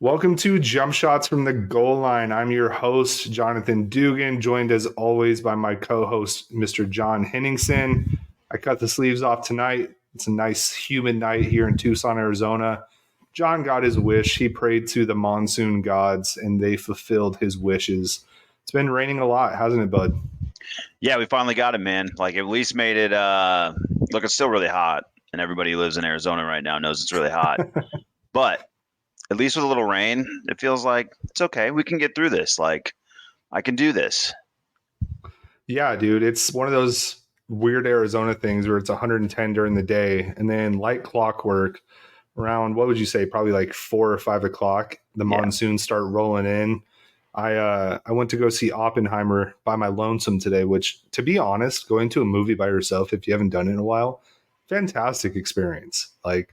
Welcome to Jump Shots from the Goal Line. I'm your host, Jonathan Dugan, joined as always by my co-host, Mr. John Henningsen. I cut the sleeves off tonight. It's a nice humid night here in Tucson, Arizona. John got his wish. He prayed to the monsoon gods, and they fulfilled his wishes. It's been raining a lot, hasn't it, bud? Yeah, we finally got it, man. Like, at least made it look, it's still really hot, and everybody who lives in Arizona right now knows it's really hot. But at least with a little rain, it feels like it's okay. We can get through this. Like, I can do this. Yeah, dude. It's one of those weird Arizona things where it's 110 during the day, and then like clockwork, around what would you say, probably like 4 or 5 o'clock, the monsoons start rolling in. I went to go see Oppenheimer by my lonesome today, which, to be honest, going to a movie by yourself, if you haven't done it in a while, fantastic experience. Like,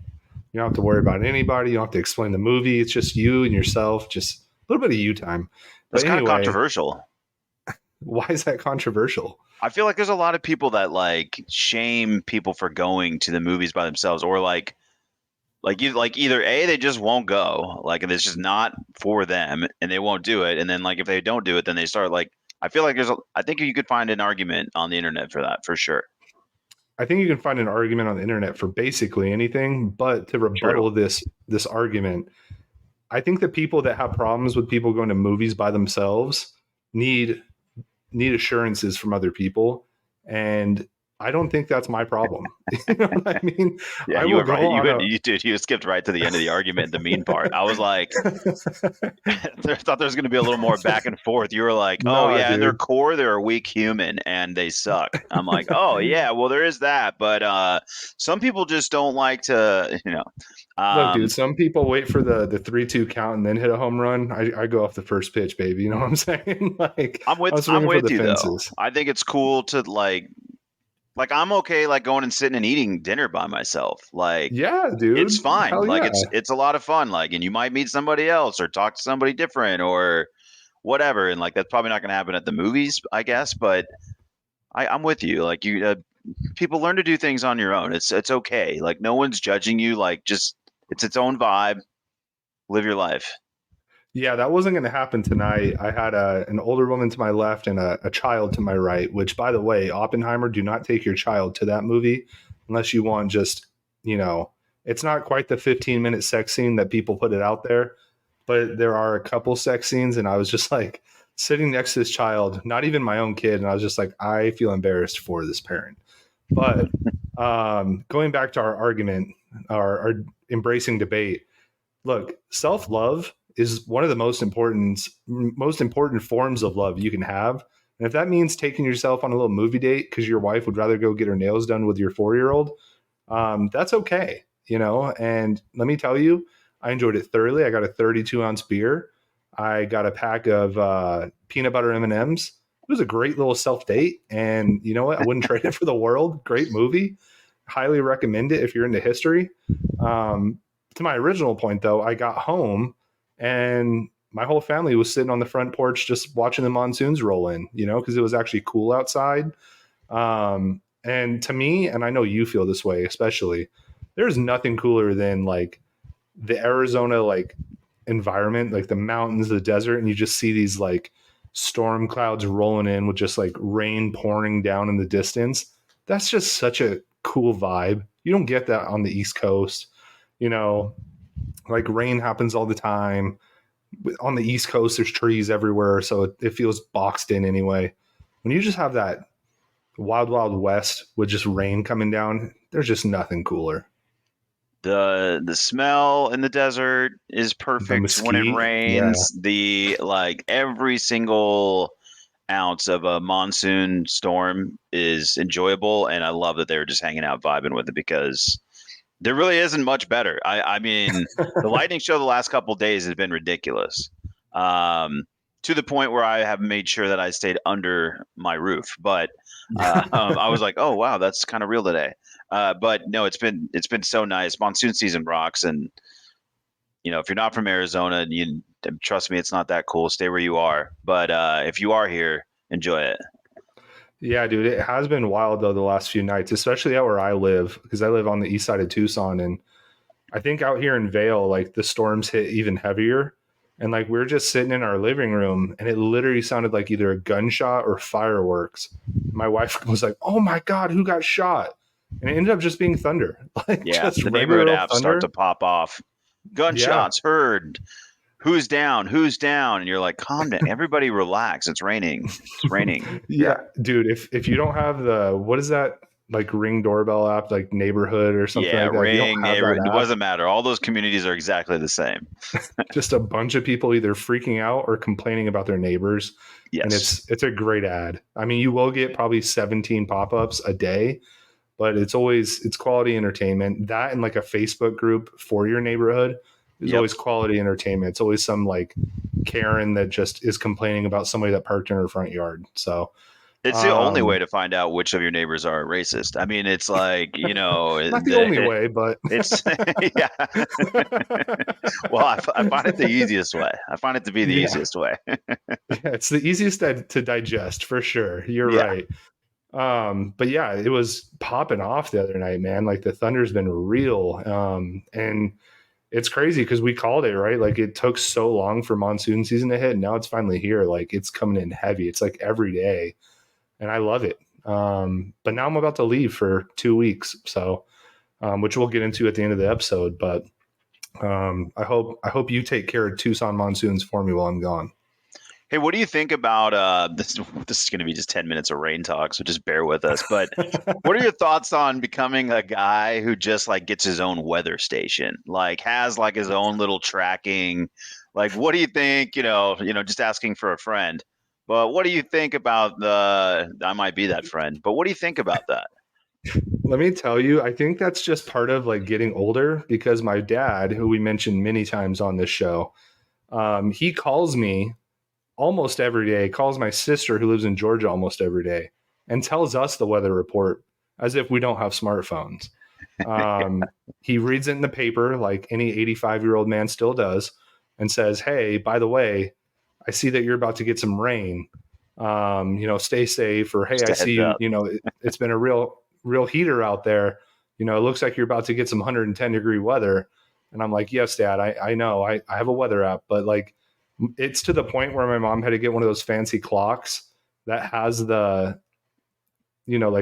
you don't have to worry about anybody. You don't have to explain the movie. It's just you and yourself, just a little bit of you time. That's But kind of anyway, controversial. why is that controversial? I feel like there's a lot of people that like shame people for going to the movies by themselves, or either A, they just won't go, like, and it's just not for them, and they won't do it, and then like if they don't do it, then they start like. I feel like I think you could find an argument on the internet for that for sure. I think you can find an argument on the internet for basically anything, but to rebuttal this argument, I think the people that have problems with people going to movies by themselves need assurances from other people, and I don't think that's my problem. You know what I mean? Yeah, I you will were go right. on a You skipped right to the end of the argument, the mean part. I was like, I thought there was going to be a little more back and forth. You were like, oh nah, yeah, in their dude. core, they're a weak human and they suck. I'm like, oh yeah, well there is that, but some people just don't like to, Look, Um, dude, some people wait for the 3-2 count and then hit a home run. I go off the first pitch, baby. You know what I'm saying? Like, I'm I'm swinging for with the you though. fences. I think it's cool to like I'm okay like going and sitting and eating dinner by myself. Like Yeah, it's dude. fine. Hell Like yeah. it's a lot of fun. Like, and you might meet somebody else or talk to somebody different or whatever. And like that's probably not going to happen at the movies, I guess. But I'm with you. Like people learn to do things on your own. It's okay. Like no one's judging you. Like just it's its own vibe. Live your life. Yeah, that wasn't going to happen tonight. I had an older woman to my left and a child to my right, which, by the way, Oppenheimer, do not take your child to that movie unless you want just, it's not quite the 15-minute sex scene that people put it out there, but there are a couple sex scenes. And I was just like sitting next to this child, not even my own kid. And I was just like, I feel embarrassed for this parent. But going back to our argument, our embracing debate, look, self-love is one of the most important forms of love you can have. And if that means taking yourself on a little movie date because your wife would rather go get her nails done with your 4-year-old, that's okay, And let me tell you, I enjoyed it thoroughly. I got a 32-ounce beer. I got a pack of peanut butter M&Ms. It was a great little self date, and you know what? I wouldn't trade it for the world. Great movie. Highly recommend it if you're into history. To my original point, though, I got home and my whole family was sitting on the front porch just watching the monsoons roll in, because it was actually cool outside. And to me, and I know you feel this way, especially, there's nothing cooler than like the Arizona like environment, like the mountains, the desert, and you just see these like storm clouds rolling in with just like rain pouring down in the distance. That's just such a cool vibe. You don't get that on the East Coast. Like rain happens all the time. On the East Coast, there's trees everywhere, so it feels boxed in anyway. When you just have that wild, wild west with just rain coming down, there's just nothing cooler. The smell in the desert is The perfect when it mesquite, yeah. rains. The like every single ounce of a monsoon storm is enjoyable, and I love that they were just hanging out vibing with it because there really isn't much better. I mean, the lightning show the last couple of days has been ridiculous, to the point where I have made sure that I stayed under my roof. But I was like, oh wow, that's kind of real today. But no, it's been so nice. Monsoon season rocks, and if you're not from Arizona, you trust me, it's not that cool. Stay where you are. But if you are here, enjoy it. Yeah, dude, it has been wild though the last few nights, especially out where I live, because I live on the east side of Tucson, and I think out here in Vale, like the storms hit even heavier. And like we were just sitting in our living room and it literally sounded like either a gunshot or fireworks. My wife was like, "Oh my God, who got shot?" And it ended up just being thunder, like Yeah, just the neighborhood regular old apps start to thunder. pop off. Yeah. Gunshots heard. Who's down? Who's down? And you're like, calm down. Everybody relax. It's raining. It's raining. Yeah, Yeah. dude, if you don't have the, what is that, like Ring doorbell app, like Neighborhood or something Yeah, like that, if you don't ring. have that It app, doesn't matter. All those communities are exactly the same. just a bunch of people either freaking out or complaining about their neighbors. And Yes. it's a great ad. I mean, you will get probably 17 pop-ups a day, but it's quality entertainment. That and like a Facebook group for your neighborhood is Yep. always quality entertainment. It's always some like Karen that just is complaining about somebody that parked in her front yard. So It's the only way um to find out which of your neighbors are racist. I mean, it's like, not the only way, but it's, yeah. Well, I find it the easiest way. I find it to be the yeah, easiest way. yeah, it's the easiest to digest for sure. You're Yeah. right. But yeah, it was popping off the other night, man. Like the thunder's been real. And it's crazy because we called it, right? Like it took so long for monsoon season to hit, and now it's finally here. Like it's coming in heavy. It's like every day, and I love it. But now I'm about to leave for 2 weeks, so which we'll get into at the end of the episode. But I hope you take care of Tucson monsoons for me while I'm gone. Hey, what do you think about this? This is going to be just 10 minutes of rain talk, so just bear with us. But what are your thoughts on becoming a guy who just like gets his own weather station, like has like his own little tracking? Like, what do you think? Just asking for a friend. But what do you think about I might be that friend, but what do you think about that? Let me tell you, I think that's just part of like getting older because my dad, who we mentioned many times on this show, he calls me almost every day, calls my sister who lives in Georgia almost every day, and tells us the weather report as if we don't have smartphones. He reads it in the paper like any 85-year-old man still does and says, "Hey, by the way, I see that you're about to get some rain. Stay safe." Or, "Hey, Just I a heads see you, up. it's been a real heater out there. It looks like you're about to get some 110-degree weather." And I'm like, "Yes, Dad, I know. I have a weather app." But like, it's to the point where my mom had to get one of those fancy clocks that has like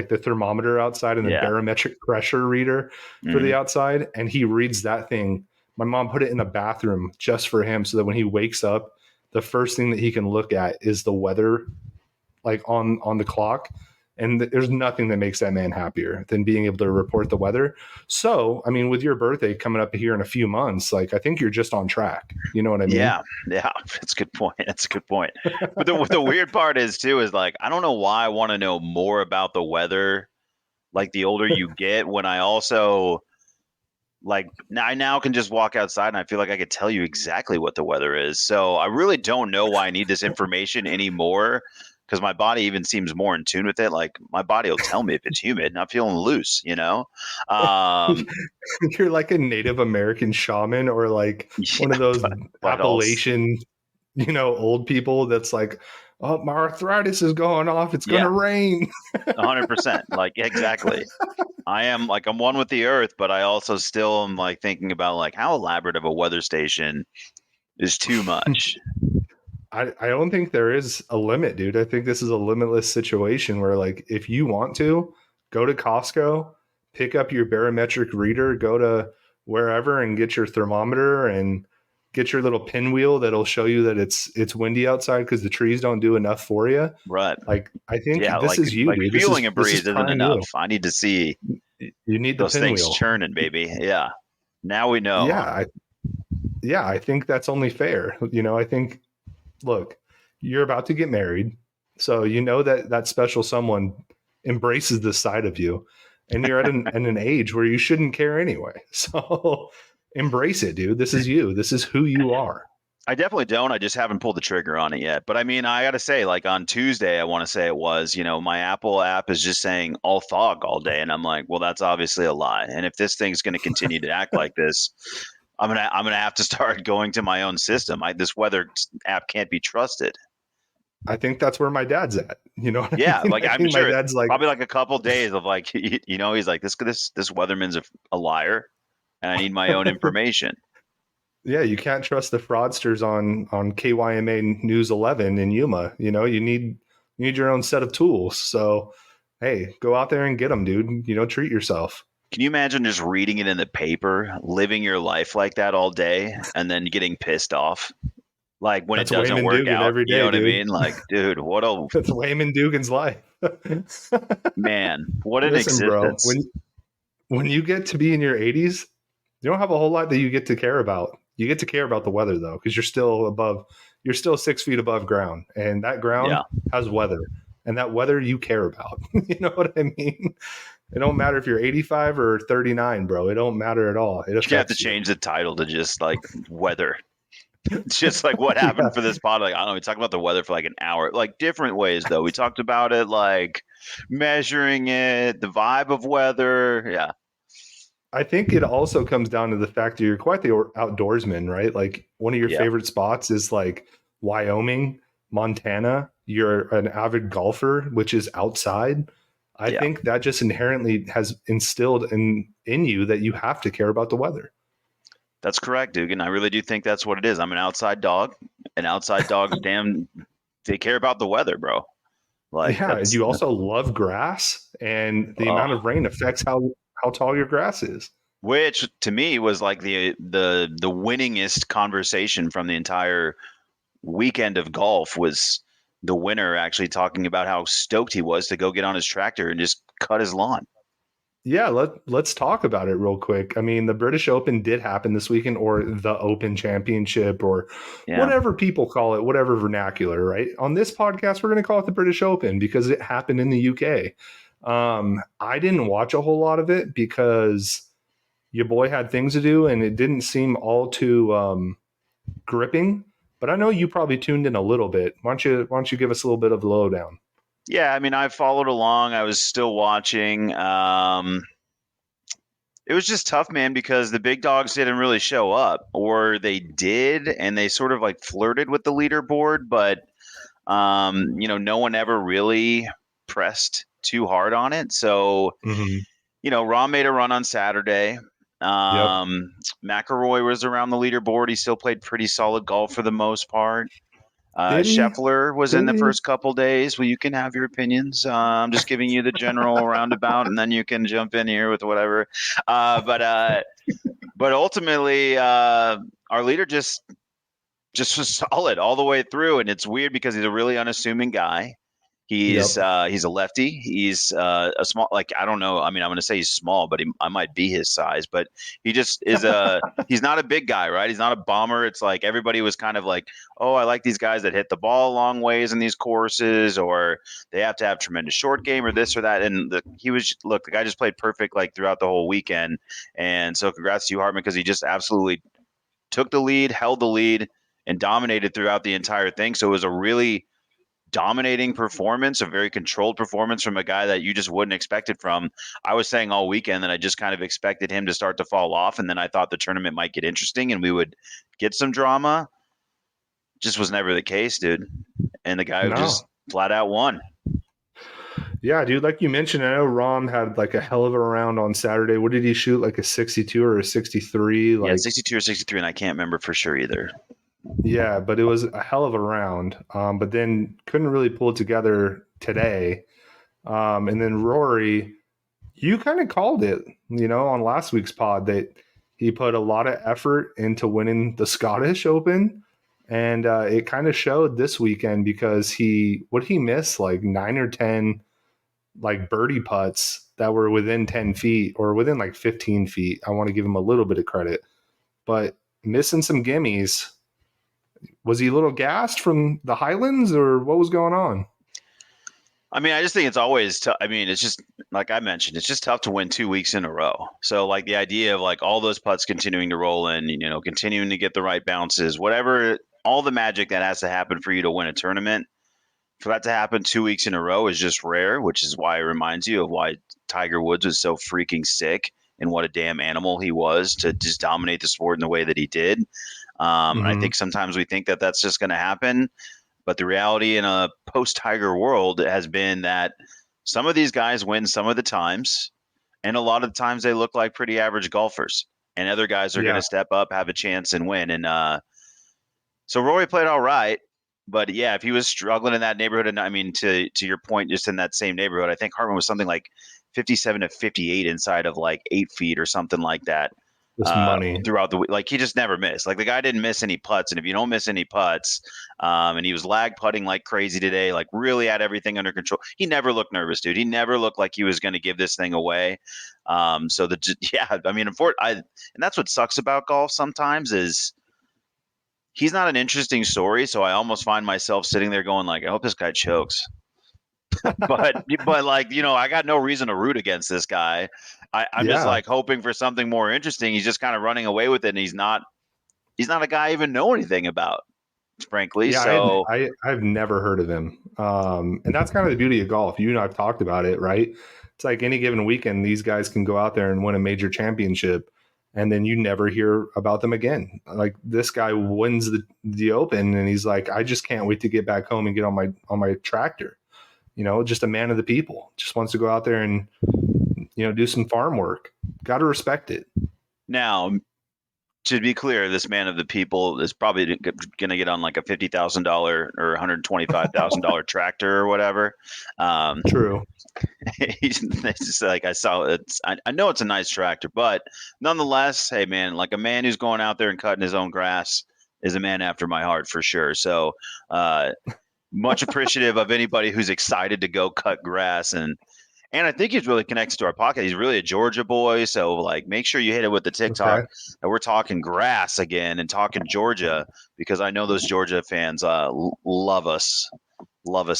the thermometer outside and the Yeah. barometric pressure reader for the Hmm. outside. And he reads that thing. My mom put it in the bathroom just for him so that when he wakes up, the first thing that he can look at is the weather, like on the clock. And there's nothing that makes that man happier than being able to report the weather. So, I mean, with your birthday coming up here in a few months, like I think you're just on track. You know what I mean? Yeah, yeah, that's a good point. That's a good point. But the weird part is too is like I don't know why I want to know more about the weather like the older you get when I also like I now can just walk outside and I feel like I could tell you exactly what the weather is. So I really don't know why I need this information anymore because my body even seems more in tune with it. Like my body will tell me if it's humid and I'm feeling loose. Um, You're like a Native American shaman or like one yeah, of those but also, Appalachian, old people that's like, "Oh, my arthritis is going off. It's going yeah, to rain." 100%. Like exactly. I am like I'm one with the earth, but I also still am like thinking about like how elaborate of a weather station is too much. I don't think there is a limit, dude. I think this is a limitless situation where, like, if you want to, go to Costco, pick up your barometric reader, go to wherever and get your thermometer and get your little pinwheel that'll show you that it's windy outside because the trees don't do enough for you. Right. Like, I Yeah, think this like is you, like dude. This feeling is a this is breeze isn't prime enough. you. I need to see You need the those things pinwheel. churning, baby. Yeah. Now we know. Yeah, I think that's only fair. I think, look, you're about to get married, so that special someone embraces this side of you, and you're at an age where you shouldn't care anyway. So embrace it, dude. This is you. This is who you are. I definitely don't. I just haven't pulled the trigger on it yet. But I mean, I got to say, like on Tuesday, I want to say it was, my Apple app is just saying all fog all day. And I'm like, well, that's obviously a lie. And if this thing's going to continue to act like this, I'm gonna have to start going to my own system. This weather app can't be trusted. I think that's where my dad's at. You know what I Yeah, mean? like I I'm think my sure dad's like, probably like a couple days of like he's like this weatherman's a liar, and I need my own information. Yeah, you can't trust the fraudsters on KYMA News 11 in Yuma. You need your own set of tools. So, hey, go out there and get them, dude. Treat yourself. Can you imagine just reading it in the paper, living your life like that all day, and then getting pissed off? Like when it That's doesn't Wayman work Dugan out, every you know day, what I dude. mean? Like, dude, what a That's Wayman Dugan's life. man, what an Listen, bro, existence. when you get to be in your 80s, you don't have a whole lot that you get to care about. You get to care about the weather though, because you're still 6 feet above ground, and that ground Yeah. has weather, and that weather you care about. You know what I mean? It don't matter if you're 85 or 39, bro. It don't matter at all. It You have to affects you. change the title to just like weather. It's just like what happened Yeah, for this pod. Like, I don't know, we talked about the weather for like an hour, like different ways though. We talked about it like measuring it, the vibe of weather. Yeah. I think it also comes down to the fact that you're quite the outdoorsman, right? Like one of your Yeah. favorite spots is like Wyoming, Montana. You're an avid golfer, which is outside. I Yeah. think that just inherently has instilled in you that you have to care about the weather. That's correct, Dugan. I really do think that's what it is. I'm an outside dog. And outside dogs, damn, they care about the weather, bro. Like Yeah, and you also love grass, and the oh, amount of rain affects how tall your grass is. which to me was like the winningest conversation from the entire weekend of golf was the winner actually talking about how stoked he was to go get on his tractor and just cut his lawn. Yeah, let's talk about it real quick. I mean, the British Open did happen this weekend, or the Open Championship, or Yeah. whatever people call it, whatever vernacular, right? On this podcast, we're going to call it the British Open because it happened in the UK. I didn't watch a whole lot of it because your boy had things to do, and it didn't seem all too gripping. But I know you probably tuned in a little bit. Why don't you give us a little bit of the lowdown? Yeah, I mean, I followed along. I was still watching. It was just tough, man, because the big dogs didn't really show up, or they did, and they sort of like flirted with the leaderboard, but no one ever really pressed too hard on it. So, Mm-hmm. Rahm made a run on Saturday. Yep. McIlroy was around the leaderboard. He still played pretty solid golf for the most part. Did he? Scheffler was in Did the he? first couple days. Well, you can have your opinions. I'm just giving you the general roundabout, and then you can jump in here with whatever. But ultimately, our leader just was solid all the way through, and it's weird because he's a really unassuming guy. He's Yep. he's a lefty. He's a small, like I don't know. I mean, I'm going to say he's small, but I might be his size. But he just is a. He's not a big guy, right? He's not a bomber. It's like everybody was kind of like, oh, I like these guys that hit the ball a long ways in these courses, or they have to have tremendous short game, or this or that. And the guy just played perfect like throughout the whole weekend. And so, congrats to you, Hartman, because he just absolutely took the lead, held the lead, and dominated throughout the entire thing. So it was a really dominating performance, a very controlled performance from a guy that you just wouldn't expect it from. I was saying all weekend that I just kind of expected him to start to fall off, and then I thought the tournament might get interesting and we would get some drama. Just was never the case, dude. And the guy who just No. flat out won. Yeah, dude, like you mentioned, I know Rom had like a hell of a round on Saturday. What did he shoot? Like a 62 or a 63? Yeah, Like, 62 or 63, and I can't remember for sure either. yeah, but it was a hell of a round. But then couldn't really pull it together today. And then Rory, you kind of called it, on last week's pod that he put a lot of effort into winning the Scottish Open. And it kind of showed this weekend because he miss like 9 or 10 like birdie putts that were within 10 feet or within like 15 feet. I want to give him a little bit of credit, but missing some gimmies. Was he a little gassed from the Highlands or what was going on? I mean, I just think it's always tough. I mean, it's just like I mentioned, it's just tough to win 2 weeks in a row. So, like the idea of like all those putts continuing to roll in, continuing to get the right bounces, whatever, all the magic that has to happen for you to win a tournament, for that to happen 2 weeks in a row is just rare, which is why it reminds you of why Tiger Woods was so freaking sick and what a damn animal he was to just dominate the sport in the way that he did. And I Mm-hmm. think sometimes we think that that's just going to happen. But the reality in a post Tiger world has been that some of these guys win some of the times, and a lot of the times they look like pretty average golfers. and other guys are going Yeah. to step up, have a chance, and win. And so Rory played all right. But yeah, if he was struggling in that neighborhood, and I mean, to your point, just in that same neighborhood, I think Hartman was something like 57 to 58 inside of like 8 feet or something like that This money. throughout the week. Like he just never missed. Like the guy didn't miss any putts, and if you don't miss any putts, and he was lag putting like crazy today, like really had everything under control. He never looked nervous, dude. He never looked like he was going to give this thing away. So yeah, I mean, and that's what sucks about golf sometimes is he's not an interesting story, so I almost find myself sitting there going like, I hope this guy chokes. but like, I got no reason to root against this guy. I'm just Yeah. like hoping for something more interesting. He's just kind of running away with it, and he's not a guy I even know anything about, frankly. Yeah, So I've never heard of him. And that's kind of the beauty of golf. You and I've talked about it, right? It's like any given weekend, these guys can go out there and win a major championship, and then you never hear about them again. Like this guy wins the Open, and he's like, I just can't wait to get back home and get on my tractor. Just a man of the people. Just wants to go out there and do some farm work. Got to respect it. now, to be clear, this man of the people is probably going to get on like a $50,000 or $125,000 tractor or whatever. True. It's just like I saw it. I know it's a nice tractor, but nonetheless, hey man, like a man who's going out there and cutting his own grass is a man after my heart for sure. So, much appreciative of anybody who's excited to go cut grass, and I think he's really connected to our pocket. He's really a Georgia boy, so like make sure you hit it with the TikTok Okay. that we're talking grass again and talking Georgia, because I know those Georgia fans love us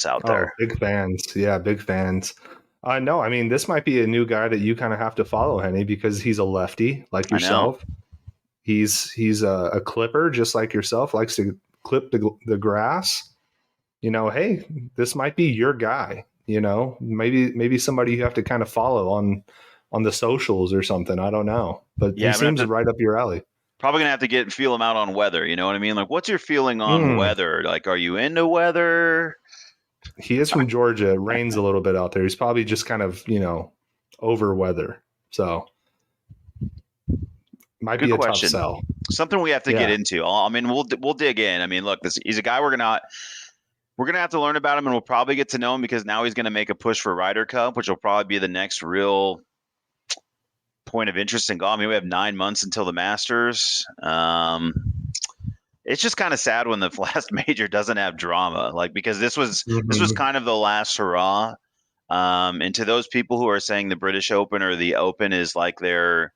out Oh, there. big fans. Yeah, big fans. No, I mean, this might be a new guy that you kind of have to follow, Henny, because he's a lefty like I know. yourself. He's a clipper just like yourself, likes to clip the grass. Hey, this might be your guy. Maybe somebody you have to kind of follow on the socials or something. I don't know, but Yeah, he I'm gonna have seems to right up your alley. probably gonna have to feel him out on weather. You know what I mean? Like, what's your feeling on Mm, weather? Like, are you into weather? he is from Georgia. It rains a little bit out there. He's probably just kind of over weather. So might Good be a tough question. sell. Something we have to get Yeah. into. I mean, we'll dig in. I mean, look, he's a guy we're gonna have to learn about him, and we'll probably get to know him because now he's gonna make a push for Ryder Cup, which will probably be the next real point of interest in golf. I mean, we have 9 months until the Masters. It's just kind of sad when the last major doesn't have drama, like because this was Mhm. kind of the last hurrah. And to those people who are saying the British Open or the Open is like their,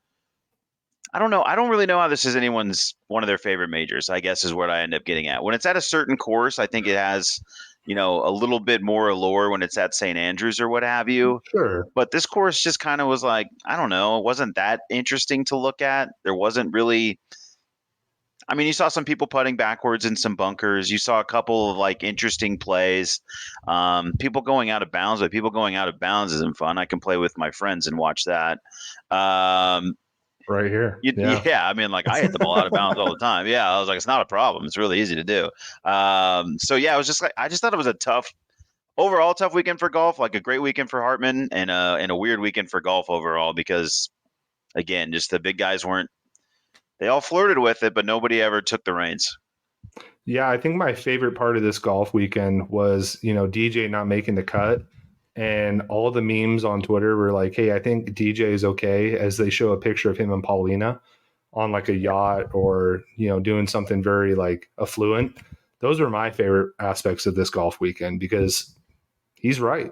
I don't know. I don't really know how this is one of their favorite majors, I guess is what I end up getting at. When it's at a certain course, I think it has, a little bit more allure when it's at St. Andrews or what have you. Sure. But this course just kind of was like, I don't know, it wasn't that interesting to look at. There wasn't really, I mean, you saw some people putting backwards in some bunkers. You saw a couple of like interesting plays. People going out of bounds, but people going out of bounds isn't fun. I can play with my friends and watch that. Um, Right here. Yeah. yeah, I mean, like I hit the ball out of bounds all the time. Yeah, I was like, it's not a problem. It's really easy to do. So yeah, it was just like I just thought it was a overall tough weekend for golf. Like a great weekend for Hartman and a weird weekend for golf overall because again, just the big guys weren't. They all flirted with it, but nobody ever took the reins. Yeah, I think my favorite part of this golf weekend was, DJ not making the cut. And all the memes on Twitter were like, hey, I think DJ is okay, as they show a picture of him and Paulina on like a yacht or, doing something very like affluent. Those were my favorite aspects of this golf weekend because he's right.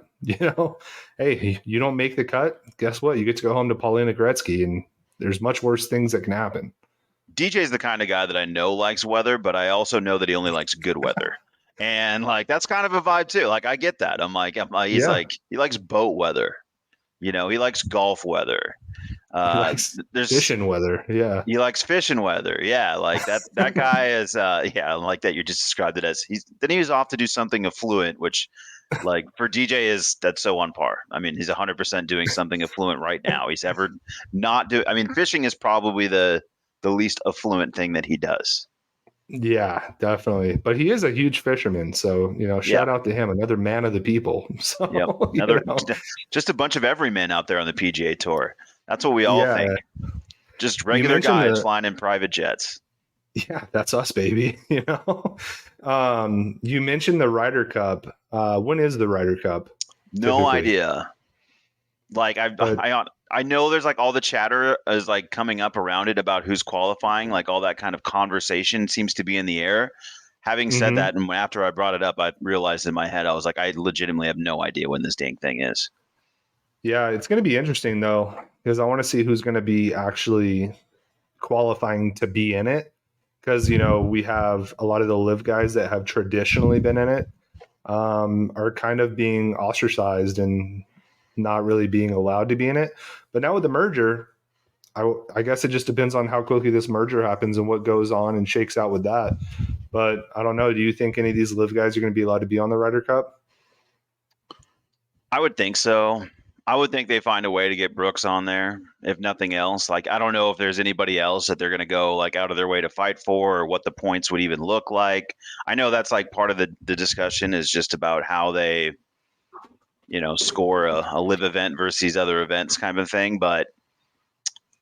Hey, you don't make the cut. Guess what? You get to go home to Paulina Gretzky, and there's much worse things that can happen. DJ's the kind of guy that I know likes weather, but I also know that he only likes good weather. And like that's kind of a vibe too. Like I get that. He's Yeah. like he likes boat weather. He likes golf weather. He likes There's fishing weather. Yeah. He likes fishing weather. Yeah, like that guy is yeah, like that you just described it as he was off to do something affluent, which like for DJ that's so on par. I mean, he's 100% doing something affluent right now. He's ever not do I mean, fishing is probably the least affluent thing that he does. Yeah, definitely. But he is a huge fisherman. So, Yeah. shout out to him, another man of the people. Yep. So, Another just a bunch of everymen out there on the PGA tour. That's what we all yeah, think. Just You regular mentioned guys the flying in private jets. Yeah, that's us, baby. You mentioned the Ryder Cup. When is the Ryder Cup No typically? idea. Like But I know there's like all the chatter is like coming up around it about who's qualifying, like all that kind of conversation seems to be in the air. Having said mhm. that, and after I brought it up, I realized in my head I was like, I legitimately have no idea when this dang thing is. Yeah, it's going to be interesting though, because I want to see who's going to be actually qualifying to be in it. Because we have a lot of the live guys that have traditionally been in it, are kind of being ostracized and not really being allowed to be in it. But now with the merger, I guess it just depends on how quickly this merger happens and what goes on and shakes out with that. But I don't know. Do you think any of these live guys are going to be allowed to be on the Ryder Cup? I would think so. I would think they find a way to get Brooks on there, if nothing else. Like I don't know if there's anybody else that they're going to go like out of their way to fight for, or what the points would even look like. I know that's like part of the discussion is just about how they score a live event versus these other events kind of thing. But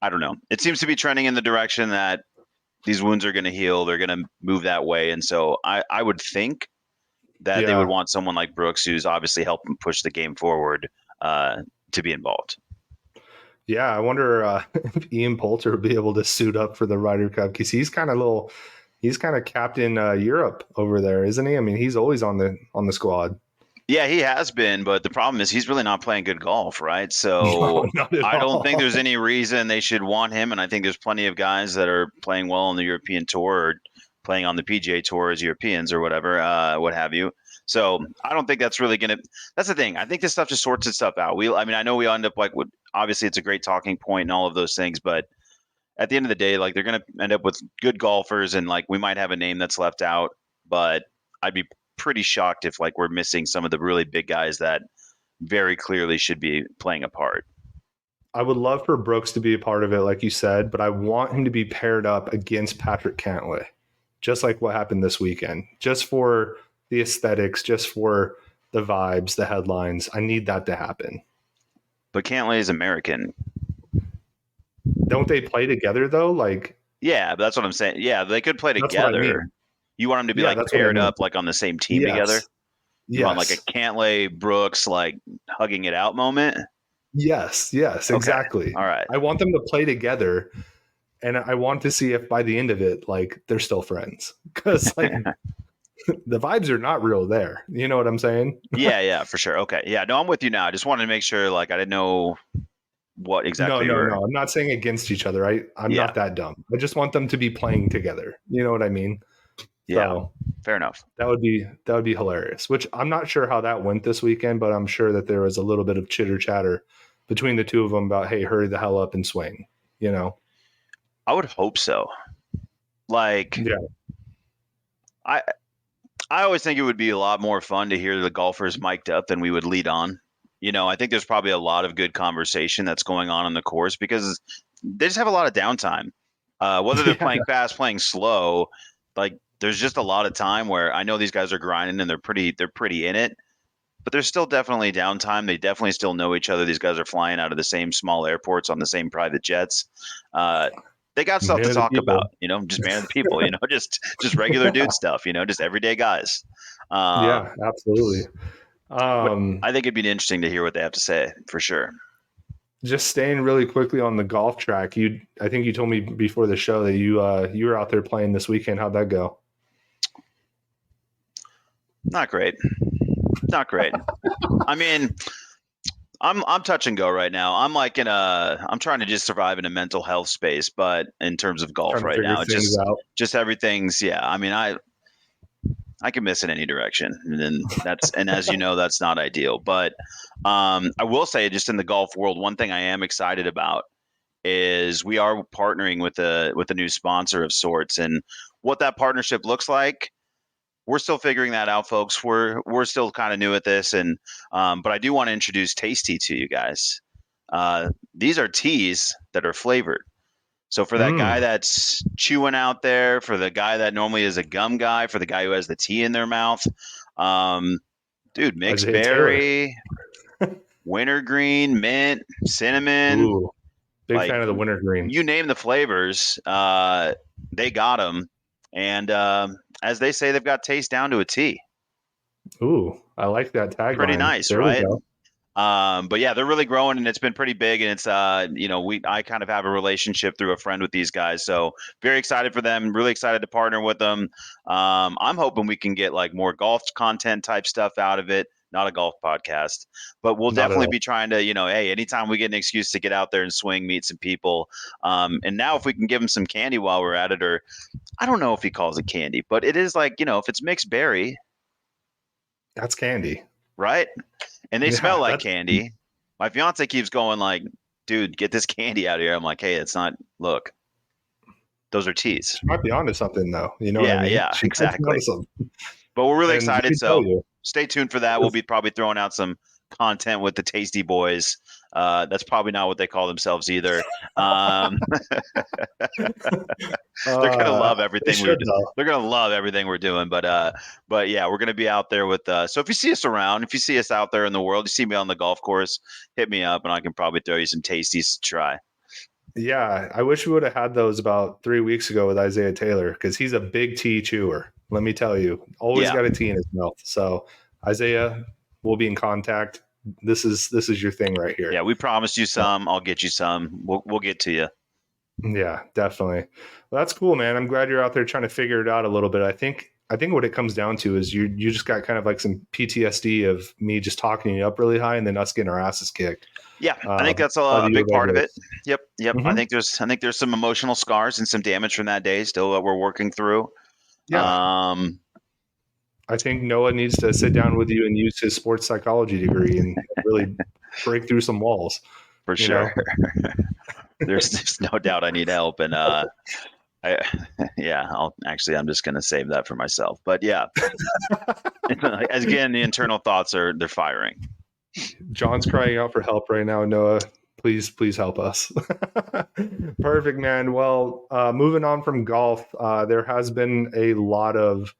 I don't know. It seems to be trending in the direction that these wounds are going to heal. They're going to move that way, and so I would think that they would Yeah. want someone like Brooks, who's obviously helping push the game forward, to be involved. Yeah. I wonder if Ian Poulter will be able to suit up for the Ryder Cup because he's kind of captain Europe over there, isn't he? I mean, he's always on the squad. Yeah, he has been, but the problem is he's really not playing good golf, right? No, So not at I don't think there's all. any reason they should want him, and I think there's plenty of guys that are playing well on the European tour or playing on the PGA tour as Europeans or whatever, what have you. So I don't think that's really gonna. That's the thing. I think this stuff just sorts itself out. I mean, I know we end up like, obviously it's a great talking point and all of those things, but at the end of the day, like they're going to end up with good golfers, and like we might have a name that's left out, but I'd be pretty shocked if like we're missing some of the really big guys that very clearly should be playing a part. I would love for Brooks to be a part of it, like you said, but I want him to be paired up against Patrick Cantlay, just like what happened this weekend, just for the aesthetics, just for the vibes, the headlines. I need that to happen. But Cantlay is American. Don't they play together though? Like, Yeah, but that's what I'm saying. Yeah, they could play that's what I together. mean. You want them to be Yeah, like that's what I paired mean. up, like on the same team together. Yes. You want like a Yes. Cantlay Brooks like hugging it out moment. Yes. Yes. Okay, Exactly. all right. I want them to play together, and I want to see if by the end of it, like they're still friends, because like the vibes are not real there. You know what I'm saying? Yeah, yeah, for sure. Okay, yeah, no, I'm with you now. I just wanted to make sure, like, I didn't know what No, exactly you no, were. no. I'm not saying against each other. I'm Yeah, not that dumb. I just want them to be playing together. You know what I mean? yeah, So fair enough. that would be hilarious. Which I'm not sure how that went this weekend, but I'm sure that there was a little bit of chitter chatter between the two of them about, hey, hurry the hell up and swing. You know? I would hope so. Like, Yeah. I I always think it would be a lot more fun to hear the golfers mic'd up than we would lead on. I think there's probably a lot of good conversation that's going on the course because they just have a lot of downtime. Whether they're Yeah. playing fast, playing slow, like there's just a lot of time where I know these guys are grinding and they're pretty in it, but there's still definitely downtime. They definitely still know each other. These guys are flying out of the same small airports on the same private jets. Uh, they got stuff Man to of the talk people. about, just man of the people, just regular dude stuff, just everyday guys. Uh, Yeah, absolutely. but Um, I think it'd be interesting to hear what they have to say for sure. just staying really quickly on the golf track. I think you told me before the show that you were out there playing this weekend. How'd that go? Not great. Not great. I mean, I'm touch and go right now. I'm trying to just survive in a mental health space, but in terms of golf Trying to right figure now, things out. just everything's yeah. I mean, I can miss in any direction, and as you know, that's not ideal. But I will say, just in the golf world, one thing I am excited about is we are partnering with a new sponsor of sorts, and what that partnership looks like. We're still figuring that out, folks. We're still kind of new at this, and but I do want to introduce Tasty to you guys. These are teas that are flavored. So for that guy Mm, that's chewing out there, for the guy that normally is a gum guy, for the guy who has the tea in their mouth, um, dude, mixed Isaiah Taylor. berry, wintergreen, mint, cinnamon, Ooh, Big Like fan of the wintergreen. you name the flavors, they got them, and as they say, they've got taste down to a T. Ooh, I like that Pretty tagline. nice, There we right? go. But yeah, they're really growing and it's been pretty big. And it's, I kind of have a relationship through a friend with these guys. So very excited for them. Really excited to partner with them. I'm hoping we can get like more golf content type stuff out of it. Not a golf podcast, but we'll Not at definitely all. be trying to, hey, anytime we get an excuse to get out there and swing, meet some people. And now if we can give them some candy while we're at it, or I don't know if he calls it candy, but it is like, if it's mixed berry, That's candy. right? And they smell Yeah, like that's candy. My fiance keeps going like, dude, get this candy out of here. I'm like, hey, it's not, look, those are teas. she might be onto something though. You know what I Yeah, mean? yeah, She might be onto exactly. something. But we're really And let excited. me tell So you, stay tuned for that. We'll be probably throwing out some content with the Tasty Boys. That's probably not what they call themselves either. Um, they're gonna love they everything we should do. though. They're gonna love everything we're doing. But yeah, we're gonna be out there with. So if you see us around, if you see us out there in the world, you see me on the golf course, hit me up, and I can probably throw you some tasties to try. Yeah, I wish we would have had those about 3 weeks ago with Isaiah Taylor because he's a big tea chewer. Let me tell you, always Yeah, got a tea in his mouth. So Isaiah, we'll be in contact. This is your thing right here. yeah. We promised you So, some. I'll get you some. We'll get to you. yeah, definitely. Well, that's cool, man. I'm glad you're out there trying to figure it out a little bit. I think what it comes down to is you just got kind of like some PTSD of me just talking you up really high and then us getting our asses kicked. Yeah, I think that's By a the big U of A part of it. boys. Yep. I Mhm. think there's some emotional scars and some damage from that day still that we're working through. Yeah, Um, I think Noah needs to sit down with you and use his sports psychology degree and really break through some walls. for You sure. know, There's no doubt I need help, and I yeah, I'm just gonna save that for myself. But yeah, again, the internal thoughts they're firing. John's crying out for help right now. Noah, please help us. Perfect, man. Well, moving on from golf, there has been a lot of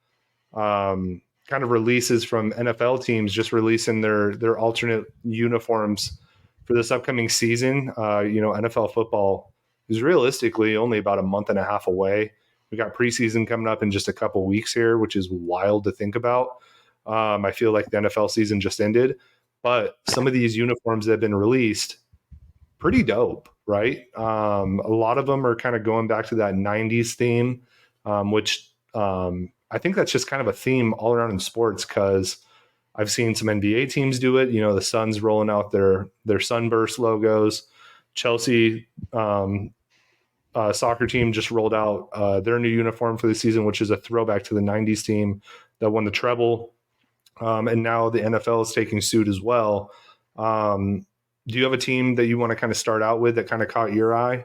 kind of releases from NFL teams just releasing their alternate uniforms for this upcoming season. NFL football is realistically only about a month and a half away. We got preseason coming up in just a couple weeks here, which is wild to think about. I feel like the NFL season just ended, but some of these uniforms that have been released, pretty dope, right? A lot of them are kind of going back to that 90s theme, which I think that's just kind of a theme all around in sports because I've seen some NBA teams do it. You know, the Suns rolling out their sunburst logos. Chelsea soccer team just rolled out their new uniform for the season, which is a throwback to the 90s team that won the treble. And now the NFL is taking suit as well. Do you have a team that you want to kind of start out with that kind of caught your eye?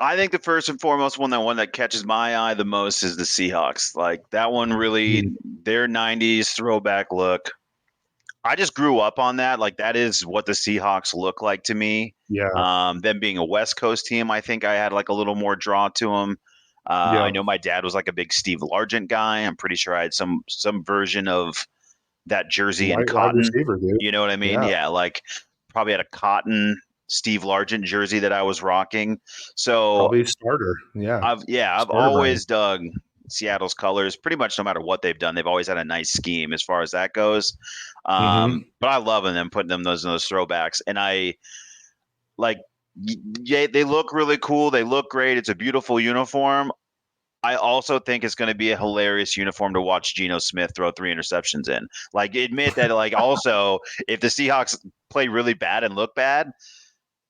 I think the first and foremost one that catches my eye the most is the Seahawks. Like that one really, their '90s throwback look. I just grew up on that. Like that is what the Seahawks look like to me. Yeah. Them being a West Coast team, I think I had like a little more draw to them. I Yeah. know my dad was like a big Steve Largent guy. I'm pretty sure I had some version of that jersey in Wide cotton. receiver, dude. You know what I mean? Yeah. Yeah, like probably had a cotton Steve Largent jersey that I was rocking. So Probably a starter. Yeah. I've Starter brand. always dug Seattle's colors. Pretty much no matter what they've done, they've always had a nice scheme as far as that goes. Mm-hmm. But I love them putting them those throwbacks, and I like. Yeah, they look really cool. They look great. It's a beautiful uniform. I also think it's going to be a hilarious uniform to watch Geno Smith throw 3 interceptions in. Like, admit that. Like, also, if the Seahawks play really bad and look bad,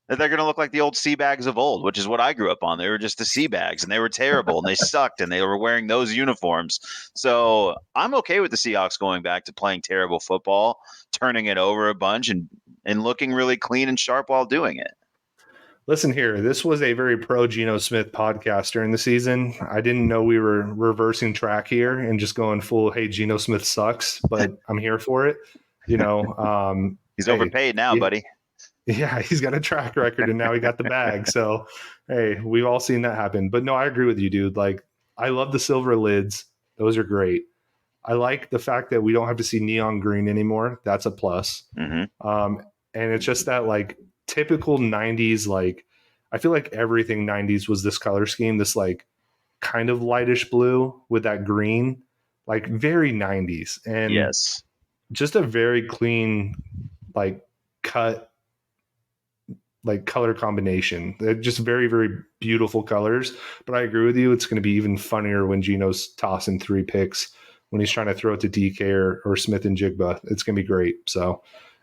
that they're going to look like the old sea bags of old, which is what I grew up on. They were just the sea bags, and they were terrible, and they sucked, and they were wearing those uniforms. So I'm okay with the Seahawks going back to playing terrible football, turning it over a bunch, and looking really clean and sharp while doing it. Listen here, this was a very pro Geno Smith podcast during the season. I didn't know we were reversing track here and just going full, hey, Geno Smith sucks, but I'm here for it. He's Hey, overpaid now, buddy. yeah, he's got a track record and now he got the bag. So, hey, we've all seen that happen. But no, I agree with you, dude. Like, I love the silver lids. Those are great. I like the fact that we don't have to see neon green anymore. That's a plus. Mm-hmm. And it's just that, like, typical 90s, like I feel like everything 90s was this color scheme, this like kind of lightish blue with that green, like very 90s, and Yes. just a very clean, like cut, like color combination. They're just very, very beautiful colors. But I agree with you. It's going to be even funnier when Gino's tossing 3 picks when he's trying to throw it to DK or Smith and Jigba. It's going to be great. So,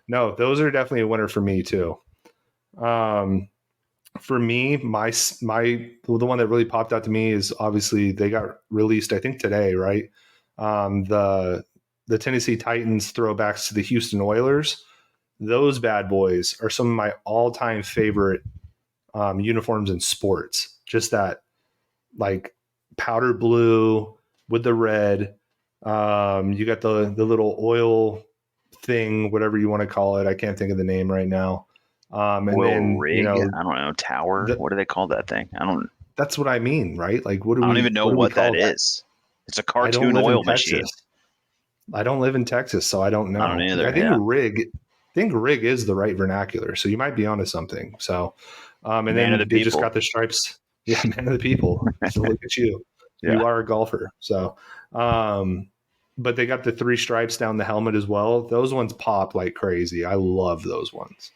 no, those are definitely a winner for me too. For me, the one that really popped out to me is obviously they got released, I think today, right? The Tennessee Titans throwbacks to the Houston Oilers. Those bad boys are some of my all-time favorite uniforms in sports. Just that like powder blue with the red. You got the little oil thing, whatever you want to call it. I can't think of the name right now. And Oil then, rig. I don't know. Tower. What do they call that thing? That's what I mean, right? Like, I don't even know what do we what that call that? is. It's a I don't cartoon live in oil machine. Texas. I don't live in Texas, so I don't know. I don't either. I think rig is the right vernacular. So you might be onto something. So, and Man then of the they just people. got the stripes. Yeah, man of the people. So look at you. Yeah. You are a golfer. So, but they got the 3 stripes down the helmet as well. Those ones pop like crazy. I love those ones.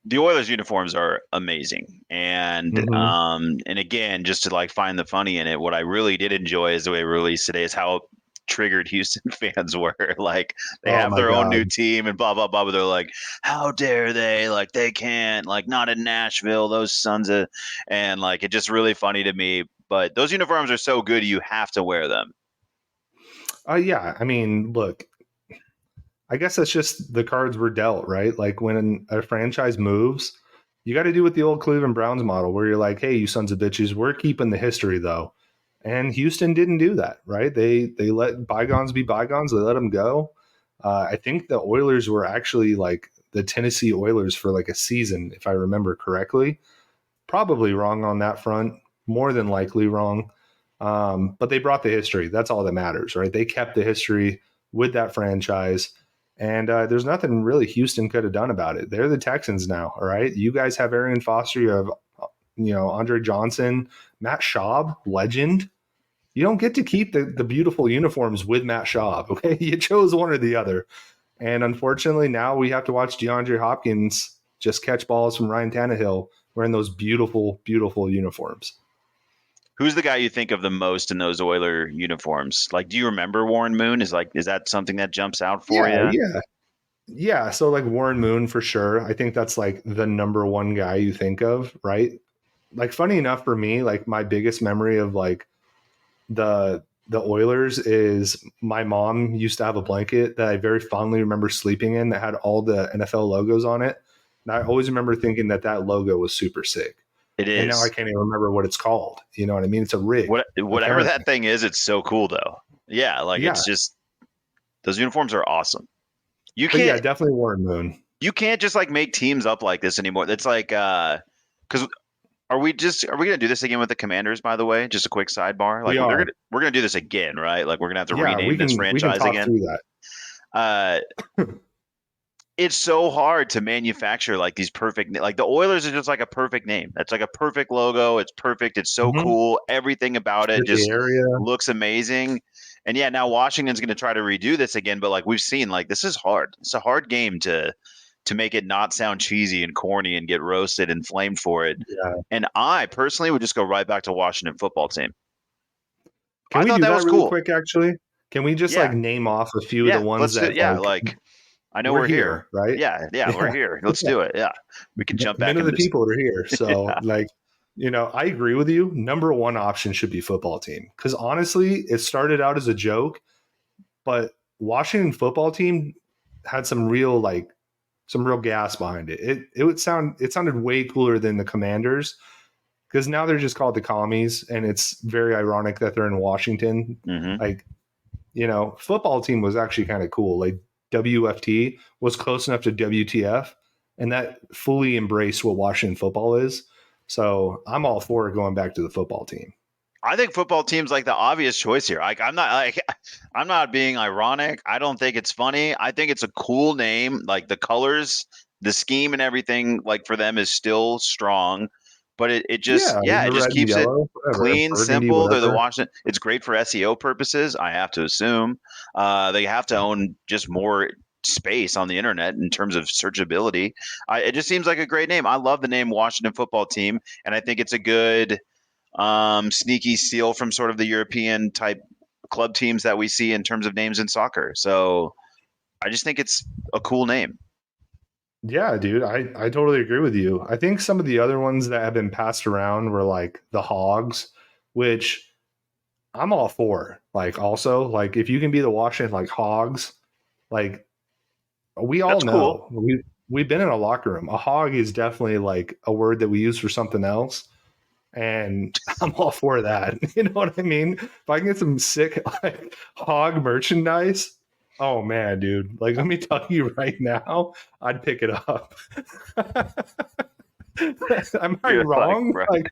The Oilers uniforms are amazing. And and again, just to like find the funny in it, what I really did enjoy is the way it released today is how triggered Houston fans were. Like they Oh have my their own God. new team and blah blah blah, but they're like, how dare they? Like they can't, like not in Nashville, those sons of, and like it's just really funny to me. But those uniforms are so good, you have to wear them. Yeah. I mean, look, I guess that's just the cards were dealt, right? Like when a franchise moves, you got to do with the old Cleveland Browns model where you're like, hey, you sons of bitches, we're keeping the history though. And Houston didn't do that, right? They let bygones be bygones. They let them go. I think the Oilers were actually like the Tennessee Oilers for like a season, if I remember correctly. Probably wrong on that front, more than likely wrong. But they brought the history. That's all that matters, right? They kept the history with that franchise. And there's nothing really Houston could have done about it. They're the Texans now, all right? You guys have Arian Foster. You have, Andre Johnson, Matt Schaub, legend. You don't get to keep the beautiful uniforms with Matt Schaub, okay? You chose one or the other. And unfortunately, now we have to watch DeAndre Hopkins just catch balls from Ryan Tannehill wearing those beautiful, beautiful uniforms. Who's the guy you think of the most in those Oiler uniforms? Like, do you remember Warren Moon? Is that something that jumps out for you? Yeah. So like Warren Moon for sure. I think that's like the number one guy you think of, right? Like funny enough for me, like my biggest memory of like the Oilers is my mom used to have a blanket that I very fondly remember sleeping in that had all the NFL logos on it. And I always remember thinking that logo was super sick. It is. And now I can't even remember what it's called. You know what I mean? It's a rig. Whatever apparently. that thing is, it's so cool though. Yeah, like it's just those uniforms are awesome. You can't. Yeah, definitely Warren Moon. You can't just like make teams up like this anymore. It's like because are we gonna do this again with the Commanders? By the way, just a quick sidebar. Like we're gonna do this again, right? Like we're gonna have to rename this franchise again. Through that. It's so hard to manufacture like these perfect, like the Oilers are just like a perfect name. That's like a perfect logo. It's perfect. It's so cool. Everything about it just looks amazing. And yeah, now Washington's going to try to redo this again, but like we've seen, like this is hard. It's a hard game to make it not sound cheesy and corny and get roasted and flamed for it. Yeah. And I personally would just go right back to Washington football team. Can we do that really quick? Actually, can we just like name off a few of the ones that? Like I know we're here, right? Yeah, we're here. Let's do it. Yeah, we can jump back. Men of the people are here, so like, I agree with you. Number one option should be football team because honestly, it started out as a joke, but Washington football team had some real gas behind it. It sounded way cooler than the Commanders because now they're just called the Commies, and it's very ironic that they're in Washington. Like, football team was actually kind of cool. Like WFT was close enough to WTF, and that fully embraced what Washington football is. So I'm all for going back to the football team. I think football team's like the obvious choice here. Like I'm not being ironic. I don't think it's funny. I think it's a cool name. Like the colors the scheme and everything like for them is still strong, but it just Yeah, yeah, it the just red and keeps it yellow, whatever, clean, burgundy, simple. They're the whatever. Washington. It's great for SEO purposes. I have to assume they have to own just more space on the internet in terms of searchability. It just seems like a great name. I love the name Washington Football Team, and I think it's a good sneaky steal from sort of the European type club teams that we see in terms of names in soccer. So I just think it's a cool name. Yeah, dude, I totally agree with you. I think some of the other ones that have been passed around were like the Hogs, which I'm all for. Like, also, like if you can be the Washington like Hogs, like we all That's cool. know we've been in a locker room. A hog is definitely like a word that we use for something else, and I'm all for that. You know what I mean? If I can get some sick like hog merchandise, oh man, dude! Like, let me tell you right now, I'd pick it up. Am I You're like, wrong? bro, Like,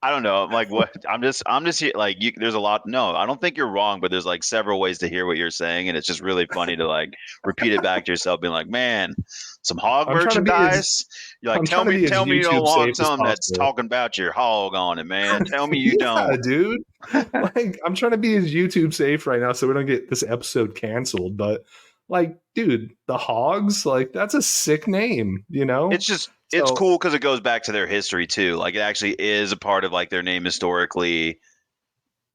I don't know. I'm like, what? I'm just here. Like, there's a lot. No, I don't think you're wrong, but there's like several ways to hear what you're saying, and it's just really funny to like repeat it back to yourself, being like, man, some hog I'm trying to be as merchandise. You're like, I'm tell trying to me, be as tell me you don't YouTube want safe as something that's possible. talking about your hog on it, man. Tell me you Yeah, don't. dude. Like, I'm trying to be as YouTube safe right now so we don't get this episode canceled. But like, dude, the Hogs, like that's a sick name, you It's know? just it's So cool because it goes back to their history too. Like, it actually is a part of like their name historically.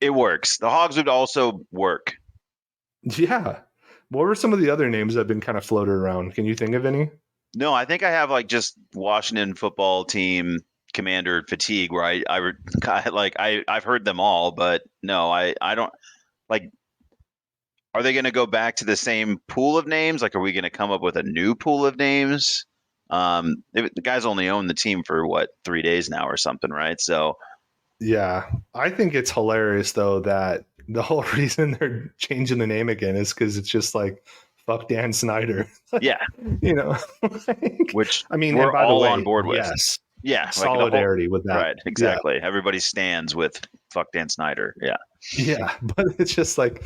It works. The hogs would also work. yeah. What were some of the other names that have been kind of floated around? Can you think of any? No, I think I have like just Washington football team commander fatigue where I've heard them all, but no, I don't like. Are they going to go back to the same pool of names? Like, are we going to come up with a new pool of names? The guys only own the team for what 3 days now or something, right? So Yeah. I think it's hilarious though that the whole reason they're changing the name again is because it's just like fuck Dan Snyder. yeah, You know? Like, which I mean, and we're by the all on way, board with. yes, Yeah, like the whole solidarity with that. right, Yeah. exactly. Everybody stands with fuck Dan Snyder. Yeah, Yeah, but it's just like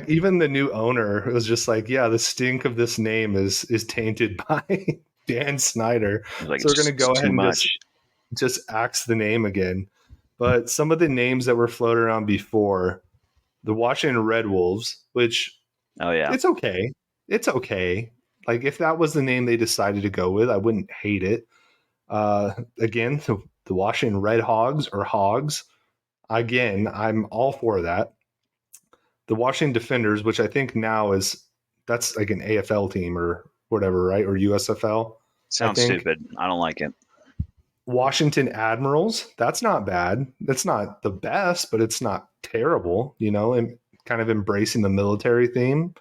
even the new owner was just like, yeah, the stink of this name is tainted by Dan Snyder. it's like So we're gonna it's go ahead too and much. just axe the name again. But some of the names that were floated around before, the Washington Red Wolves, which Oh yeah, it's okay. It's okay. Like if that was the name they decided to go with, I wouldn't hate it. Again, the Washington Red Hogs or Hogs. Again, I'm all for that. The Washington Defenders, which I think now is that's like an AFL team or whatever, right? Or USFL, I sounds think. stupid. I don't like it. Washington Admirals, that's not bad. That's not the best, but it's not terrible, you know, and kind of embracing the military theme.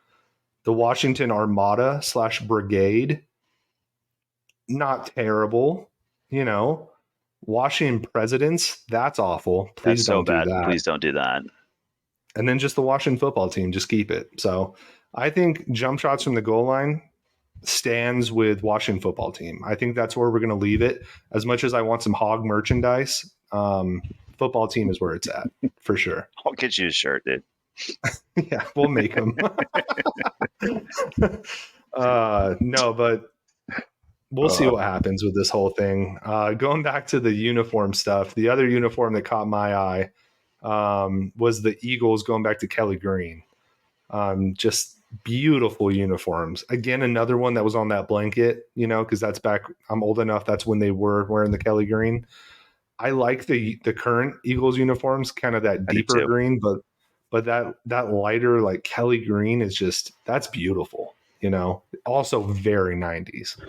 The Washington Armada slash Brigade, not terrible, you know. Washington Presidents, that's awful. That's Please so don't do bad. that. Please don't do that. And then just the Washington football team, just keep it. So I think jump shots from the goal line stands with Washington football team. I think that's where we're going to leave it. As much as I want some hog merchandise, football team is where it's at for sure. I'll get you a shirt, dude. Yeah, we'll make them. No, but we'll see what happens with this whole thing. Going back to the uniform stuff, the other uniform that caught my eye was the Eagles going back to Kelly Green. Just beautiful uniforms. Again, another one that was on that blanket, you know, because that's back. I'm old enough. That's when they were wearing the Kelly Green. I like the current Eagles uniforms, kind of that I do deeper too. green, but that lighter like Kelly Green is just that's beautiful. You know, also very 90s.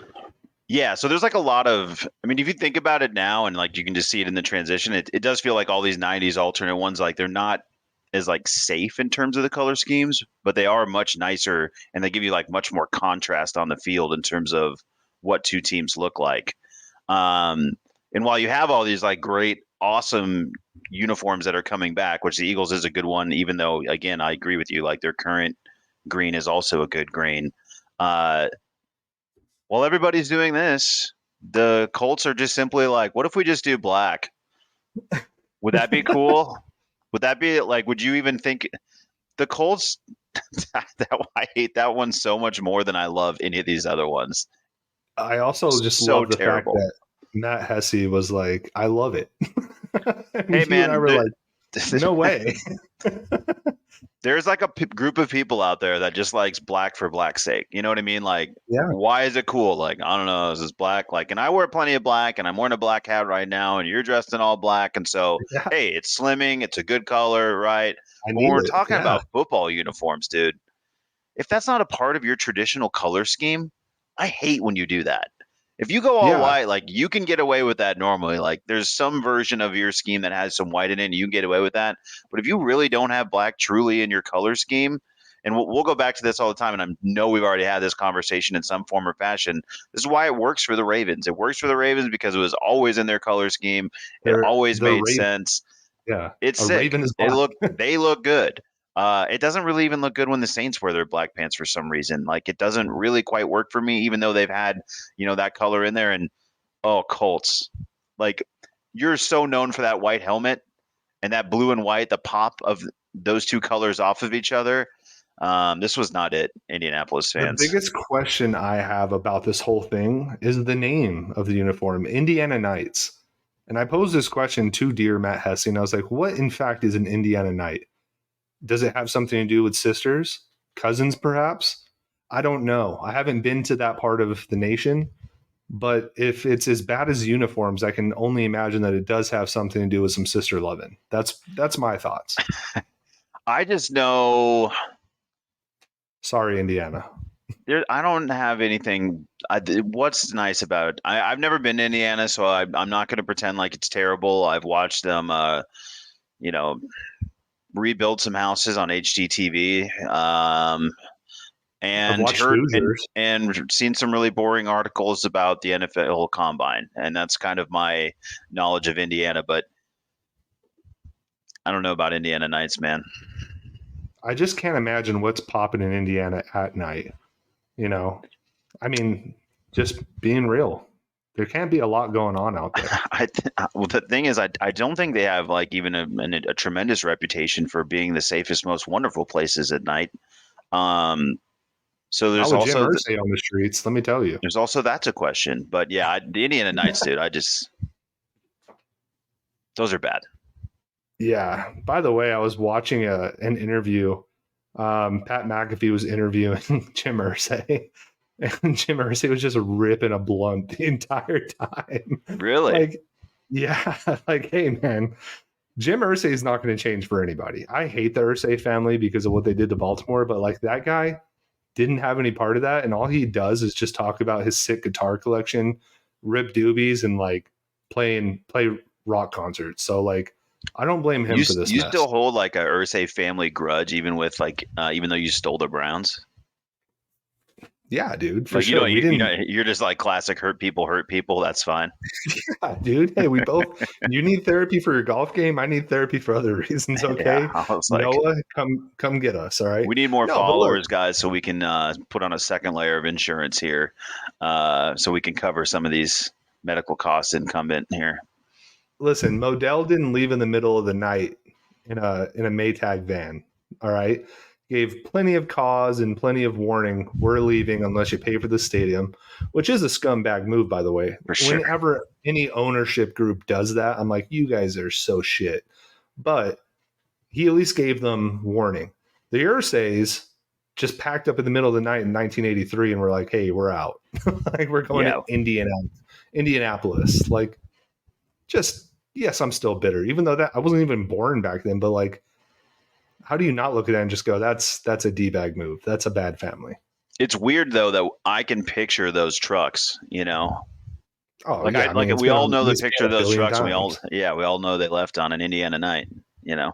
Yeah, so there's like a lot of, I mean, if you think about it now and like you can just see it in the transition, it does feel like all these 90s alternate ones, like they're not as like safe in terms of the color schemes, but they are much nicer and they give you like much more contrast on the field in terms of what two teams look like. And while you have all these like great, awesome uniforms that are coming back, which the Eagles is a good one, even though, again, I agree with you, like their current green is also a good green. Uh, while everybody's doing this, the Colts are just simply like, what if we just do black? Would that be cool? Would that be like, would you even think the Colts? I hate that one so much more than I love any of these other ones. I also just So love the fact terrible. that Matt Hesse was like, I love it. Hey And you and I man, were like, no way. there's like a group of people out there that just likes black for black's sake. You know what I mean? Like, Yeah. why is it cool? Like, I don't know, is this black? Like, and I wear plenty of black, and I'm wearing a black hat right now, and you're dressed in all black, and so Yeah. hey, it's slimming, it's a good color, right? I But when need we're it. talking Yeah. about football uniforms, dude, if that's not a part of your traditional color scheme, I hate when you do that. If you go all Yeah. white, like you can get away with that normally. Like there's some version of your scheme that has some white in it, and you can get away with that. But if you really don't have black truly in your color scheme, and we'll go back to this all the time, and I know we've already had this conversation in some form or fashion. This is why it works for the Ravens. It works for the Ravens because it was always in their color scheme. It always The made Raven. sense. Yeah. It's A sick. Raven is black. They look good. It doesn't really even look good when the Saints wear their black pants for some reason. Like it doesn't really quite work for me, even though they've had, that color in there. And oh, Colts, like you're so known for that white helmet and that blue and white, the pop of those two colors off of each other. This was not it, Indianapolis The fans. biggest question I have about this whole thing is the name of the uniform, Indiana Knights. And I posed this question to dear Matt Hesse, and I was like, what in fact is an Indiana Knight? Does it have something to do with sisters, cousins, perhaps? I don't know. I haven't been to that part of the nation, but if it's as bad as uniforms, I can only imagine that it does have something to do with some sister loving. That's my thoughts. I just know Sorry, Indiana. I don't have anything. What's nice about I've never been to Indiana, so I'm not going to pretend like it's terrible. I've watched them, you know, rebuild some houses on HGTV, I've and watched heard Hoosiers. and seen some really boring articles about the NFL Combine, and that's kind of my knowledge of Indiana. But I don't know about Indiana Knights, man. I just can't imagine what's popping in Indiana at night. You know, I mean, just being real, there can't be a lot going on out there. Well, the thing is, I don't think they have like even a tremendous reputation for being the safest, most wonderful places at night. Um, so Not with Jim Irsay on the streets, let me tell you. there's also that to question. But yeah, the Indiana Knights, dude, those are bad. Yeah. By the way, I was watching an interview. Pat McAfee was interviewing Jim Irsay, and Jim Irsay was just ripping a blunt the entire time. Really? Like, yeah, like, hey, man, Jim Irsay is not going to change for anybody. I hate the Irsay family because of what they did to Baltimore, but like that guy didn't have any part of that, and all he does is just talk about his sick guitar collection, rip doobies, and like play rock concerts. So like, I don't blame him for this You mess. still hold like a Ursay family grudge, even with like even though you stole the Browns. Yeah, dude, for Like sure. We didn't. you're just like classic hurt people hurt people. That's fine. Yeah, dude. Hey, we both. You need therapy for your golf game. I need therapy for other reasons. Yeah, Okay, I was like, Noah, come get us. All right. we need more No, but look, followers, guys, so we can put on a second layer of insurance here, so we can cover some of these medical costs incumbent here. listen. Modell didn't leave in the middle of the night in a Maytag van. All right. Gave plenty of cause and plenty of warning. We're leaving unless you pay for the stadium, which is a scumbag move, by the way. For sure. Whenever any ownership group does that, I'm like, you guys are so shit. But he at least gave them warning. The Ursays just packed up in the middle of the night in 1983 and were like, hey, we're out. Like, we're going Yeah. to Indianapolis. Like, just, yes, I'm still bitter, even though that I wasn't even born back then. But like, how do you not look at that and just go, that's a D-bag move. That's a bad family. It's weird though that I can picture those trucks, Oh, Like yeah. I mean, it's we been all on know the ESPN picture of a those billion trucks, and times. we all know they left on an Indiana night. Yeah.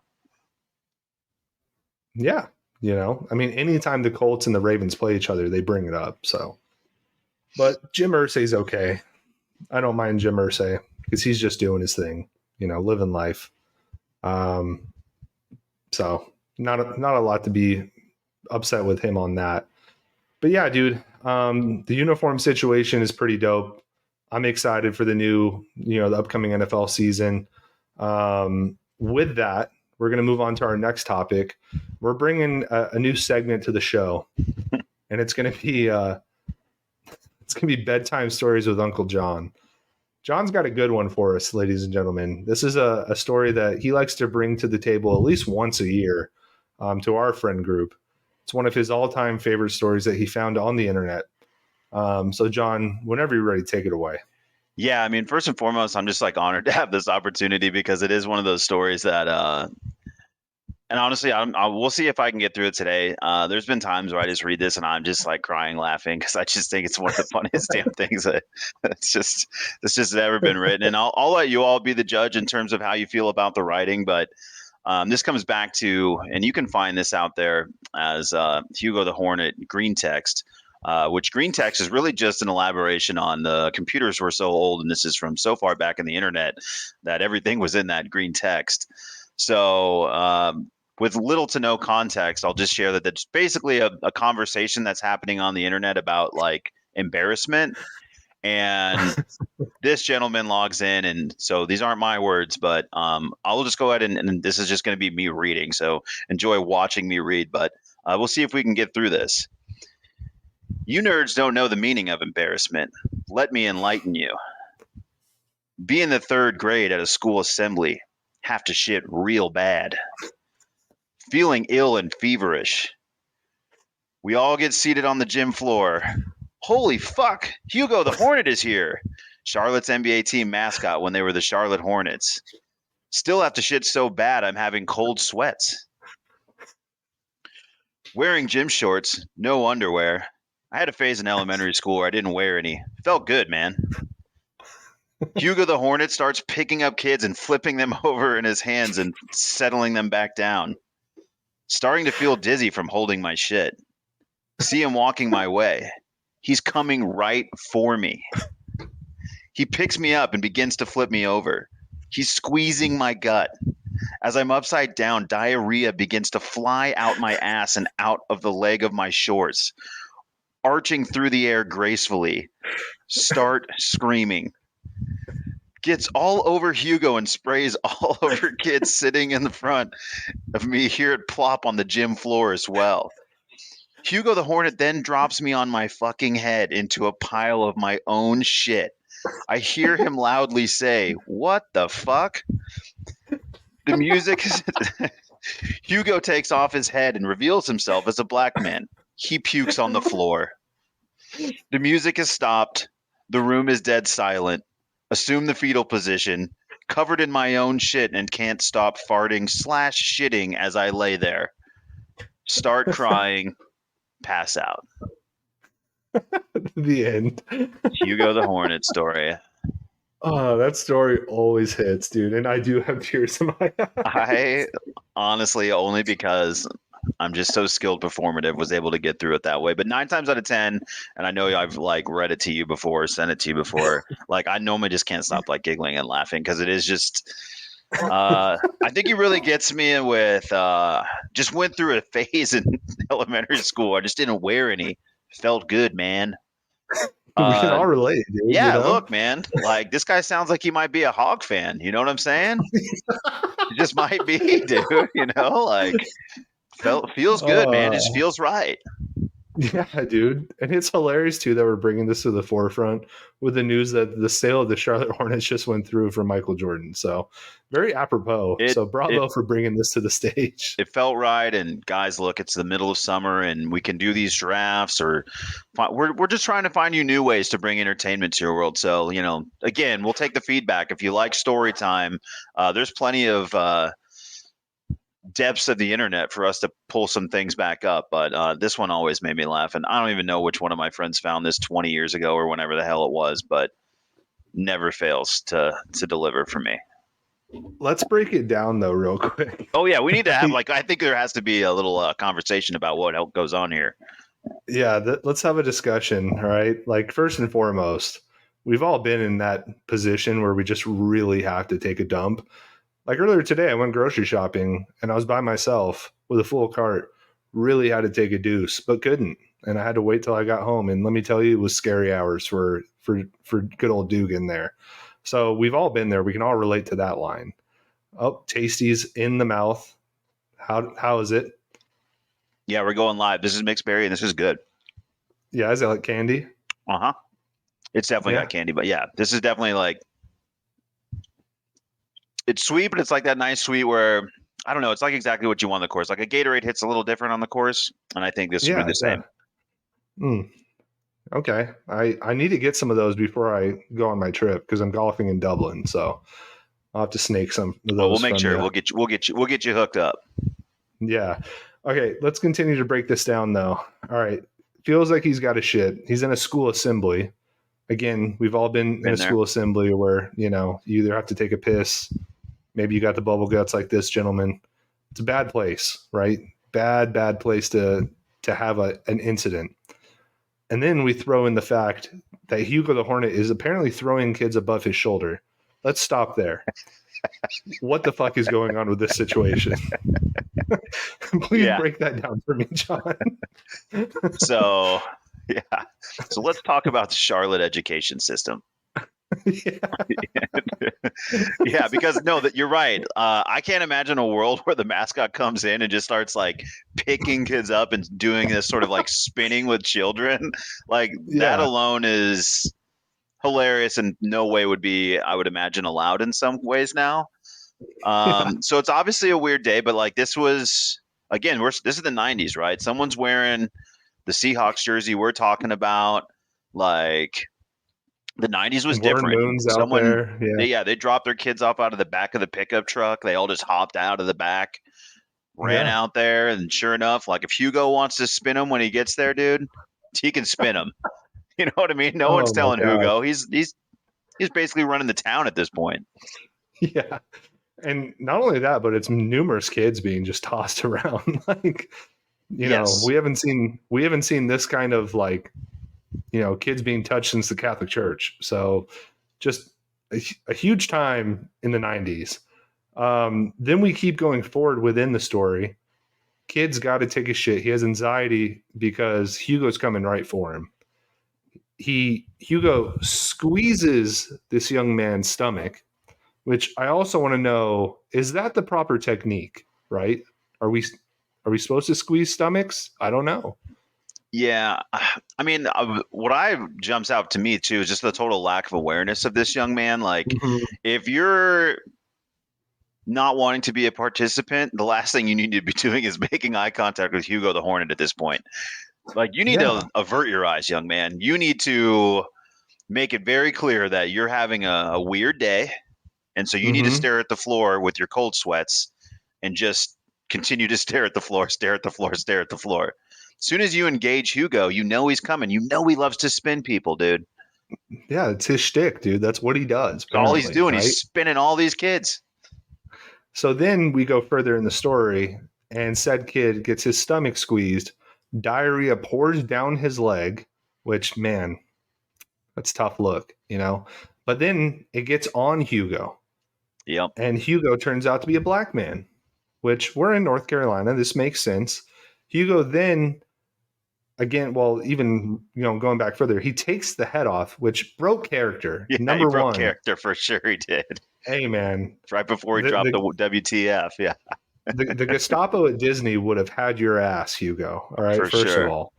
I mean, anytime the Colts and the Ravens play each other, they bring it up. So, but Jim Irsay's okay. I don't mind Jim Irsay because he's just doing his thing, living life. So not a lot to be upset with him on that. But yeah, dude, the uniform situation is pretty dope. I'm excited for the upcoming NFL season. With that, we're going to move on to our next topic. We're bringing a new segment to the show, and it's going to be It's going to be bedtime stories with Uncle John. John's got a good one for us, ladies and gentlemen. This is a story that he likes to bring to the table at least once a year to our friend group. It's one of his all-time favorite stories that he found on the internet. So, John, whenever you're ready, take it away. Yeah, I mean, first and foremost, I'm just like honored to have this opportunity because it is one of those stories that, and honestly, we'll see if I can get through it today. There's been times where I just read this and I'm just like crying, laughing because I just think it's one of the funniest damn things that's just ever been written. And I'll let you all be the judge in terms of how you feel about the writing, but this comes back to, and you can find this out there as Hugo the Hornet green text. Which green text is really just an elaboration on the computers were so old, and this is from so far back in the internet that everything was in that green text. So with little to no context, I'll just share that it's basically a conversation that's happening on the internet about like embarrassment. And this gentleman logs in, and so these aren't my words, but I'll just go ahead and this is just going to be me reading. So enjoy watching me read, but we'll see if we can get through this. You nerds don't know the meaning of embarrassment. Let me enlighten you. Be in the third grade at a school assembly. Have to shit real bad. Feeling ill and feverish. We all get seated on the gym floor. Holy fuck! Hugo the Hornet is here. Charlotte's NBA team mascot when they were the Charlotte Hornets. Still have to shit so bad I'm having cold sweats. Wearing gym shorts, no underwear. I had a phase in elementary school where I didn't wear any. Felt good, man. Hugo the Hornet starts picking up kids and flipping them over in his hands and settling them back down. Starting to feel dizzy from holding my shit. See him walking my way. He's coming right for me. He picks me up and begins to flip me over. He's squeezing my gut. As I'm upside down, diarrhea begins to fly out my ass and out of the leg of my shorts. Arching through the air gracefully. Start screaming. Gets all over Hugo and sprays all over kids sitting in the front of me. Hear it plop on the gym floor as well. Hugo the Hornet then drops me on my fucking head into a pile of my own shit. I hear him loudly say, "What the fuck?" The music is... Hugo takes off his head and reveals himself as a black man. He pukes on the floor. The music is stopped. The room is dead silent. Assume the fetal position. Covered in my own shit and can't stop farting / shitting as I lay there. Start crying. Pass out. The end. Hugo the Hornet story. Oh, that story always hits, dude. And I do have tears in my eyes. I honestly, only because I'm just so skilled performative, was able to get through it that way. But 9 times out of 10, and I know I've like read it to you before, sent it to you before, like I normally just can't stop like giggling and laughing because it is just I think he really gets me with just went through a phase in elementary school. I just didn't wear any. Felt good, man. We can all relate, dude. Yeah, you know? look, man. Like this guy sounds like he might be a Hog fan. You know what I'm saying? He just might be, dude. You know, like feels good, man. Just feels right. Yeah, dude. And it's hilarious too that we're bringing this to the forefront with the news that the sale of the Charlotte Hornets just went through for Michael Jordan. So very apropos. So bravo for bringing this to the stage. It felt right. And guys, look, it's the middle of summer and we can do these drafts, or we're just trying to find you new ways to bring entertainment to your world. So, you know, again, we'll take the feedback. If you like story time, there's plenty of depths of the internet for us to pull some things back up, but this one always made me laugh, and I don't even know which one of my friends found this 20 years ago or whenever the hell it was, but never fails to deliver for me. Let's break it down though real quick. Oh yeah, we need to have I think there has to be a little conversation about what else goes on here. Yeah, let's have a discussion. All right, like first and foremost, we've all been in that position where we just really have to take a dump. Like earlier today, I went grocery shopping and I was by myself with a full cart. Really had to take a deuce, but couldn't. And I had to wait till I got home. And let me tell you, it was scary hours for good old Dugan there. So we've all been there. We can all relate to that line. Oh, Tasty's in the mouth. How is it? Yeah, we're going live. This is mixed berry and this is good. Yeah, is it like candy? Uh-huh. It's definitely got Yeah. candy, but yeah, this is definitely like it's sweet, but it's like that nice sweet where I don't know. It's like exactly what you want on the course. Like a Gatorade hits a little different on the course, and I think this would be Yeah. the Yeah. same. Mm, okay. I need to get some of those before I go on my trip because I'm golfing in Dublin. So I'll have to snake some of Well, we'll those make from sure you. we'll get you hooked up. Yeah. Okay. Let's continue to break this down though. All right. Feels like he's got a shit. He's in a school assembly. Again, we've all been in a Been there. school assembly where, you either have to take a piss, maybe you got the bubble guts like this gentleman. It's a bad place, right? Bad place to have an incident. And then we throw in the fact that Hugo the Hornet is apparently throwing kids above his shoulder. Let's stop there. What the fuck is going on with this situation? Please Yeah. break that down for me, John. So yeah. So let's talk about the Charlotte education system. Yeah. Yeah, because no, that you're right. I can't imagine a world where the mascot comes in and just starts like picking kids up and doing this sort of like spinning with children. Like that Yeah. alone is hilarious and no way would be, I would imagine, allowed in some ways now. Yeah. So it's obviously a weird day, but like this was again, this is the '90s, right? Someone's wearing the Seahawks jersey we're talking about. Like the '90s was Warren different. Moon's out Someone, there. Yeah. they dropped their kids off out of the back of the pickup truck. They all just hopped out of the back, ran Yeah. out there, and sure enough, like if Hugo wants to spin him when he gets there, dude, he can spin him. You know what I mean? No one's Oh my telling God. Hugo. He's basically running the town at this point. Yeah. And not only that, but it's numerous kids being just tossed around. Like, Yes. we haven't seen this kind of like, kids being touched since the Catholic Church. So just a huge time in the 90s. Then we keep going forward within the story. Kid's got to take a shit. He has anxiety because Hugo's coming right for him. Hugo squeezes this young man's stomach, which I also want to know, is that the proper technique, right? Are we supposed to squeeze stomachs? I don't know. Yeah. I mean, what I jumps out to me too is just the total lack of awareness of this young man. Like, Mhm. if you're not wanting to be a participant, the last thing you need to be doing is making eye contact with Hugo the Hornet at this point. Like, you need Yeah. to avert your eyes, young man. You need to make it very clear that you're having a weird day. And so you need to Hmm. stare at the floor with your cold sweats and just continue to stare at the floor, stare at the floor, stare at the floor. As soon as you engage Hugo, you know he's coming. You know he loves to spin people, dude. Yeah, it's his shtick, dude. That's what he does, That's all he's apparently, doing. He's right? spinning all these kids. So then we go further in the story, and said kid gets his stomach squeezed. Diarrhea pours down his leg, which, man, that's a tough look. But then it gets on Hugo, Yep. and Hugo turns out to be a black man, which we're in North Carolina. This makes sense. Hugo then, again, well, even going back further, he takes the head off, which broke character. Yeah, he Number broke one, character for sure. He did. hey man, Right before he the dropped the the WTF. Yeah, the Gestapo at Disney would have had your ass, Hugo. All right, for first of sure. all.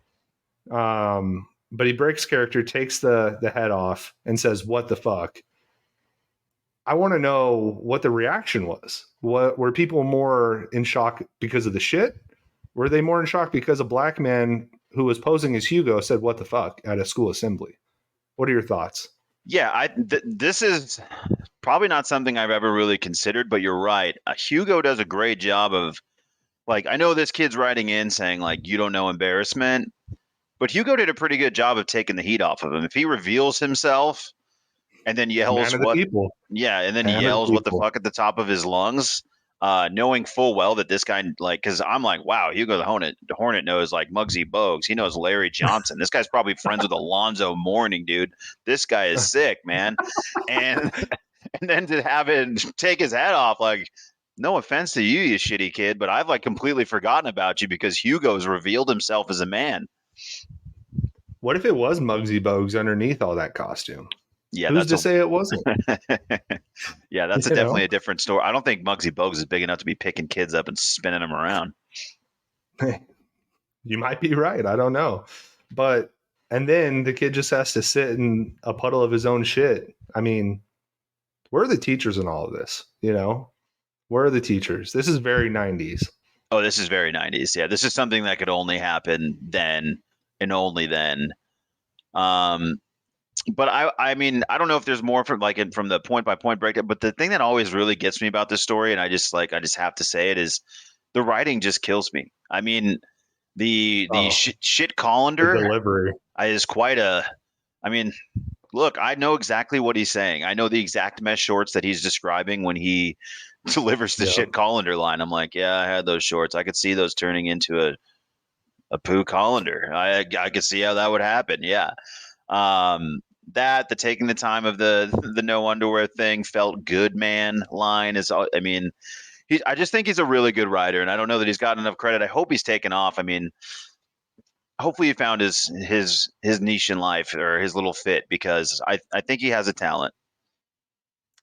But he breaks character, takes the head off, and says, "What the fuck?" I want to know what the reaction was. What were people more in shock because of the shit? Were they more in shock because a black man who was posing as Hugo said, "What the fuck?" at a school assembly? What are your thoughts? Yeah, this is probably not something I've ever really considered, but you're right. Hugo does a great job of like I know this kid's writing in saying like you don't know embarrassment, but Hugo did a pretty good job of taking the heat off of him. If he reveals himself and then yells Man of the what people. yeah, and then he Man of the yells what the people. fuck at the top of his lungs, knowing full well that this guy like because I'm like, wow, Hugo the Hornet knows like Muggsy Bogues. He knows Larry Johnson. This guy's probably friends with Alonzo Mourning, dude. This guy is sick, man. And and then to have it take his head off, like, no offense to you, you shitty kid, but I've like completely forgotten about you because Hugo's revealed himself as a man. What if it was Muggsy Bogues underneath all that costume? Yeah, Who's that's to a say it wasn't? yeah, that's You know, definitely a different story. I don't think Muggsy Bogues is big enough to be picking kids up and spinning them around. you might be right. I don't know, but And then the kid just has to sit in a puddle of his own shit. I mean, where are the teachers in all of this? You know, where are the teachers? This is very 90s. Oh, this is very 90s. Yeah, this is something that could only happen then and only then. Um, but I mean, I don't know if there's more from from the point by point breakdown. But the thing that always really gets me about this story, and I just have to say it, is the writing just kills me. I mean, the Oh, shit the colander delivery. is quite a. I mean, look, I know exactly what he's saying. I know the exact mesh shorts that he's describing when he delivers the Yeah. shit colander line. I'm like, yeah, I had those shorts. I could see those turning into a poo colander. I could see how that would happen. Yeah. Um, that the taking the time of the no underwear thing felt good, man. Line is. I mean, I just think he's a really good writer, and I don't know that he's gotten enough credit. I hope he's taken off. I mean, hopefully he found his niche in life or his little fit because I think he has a talent.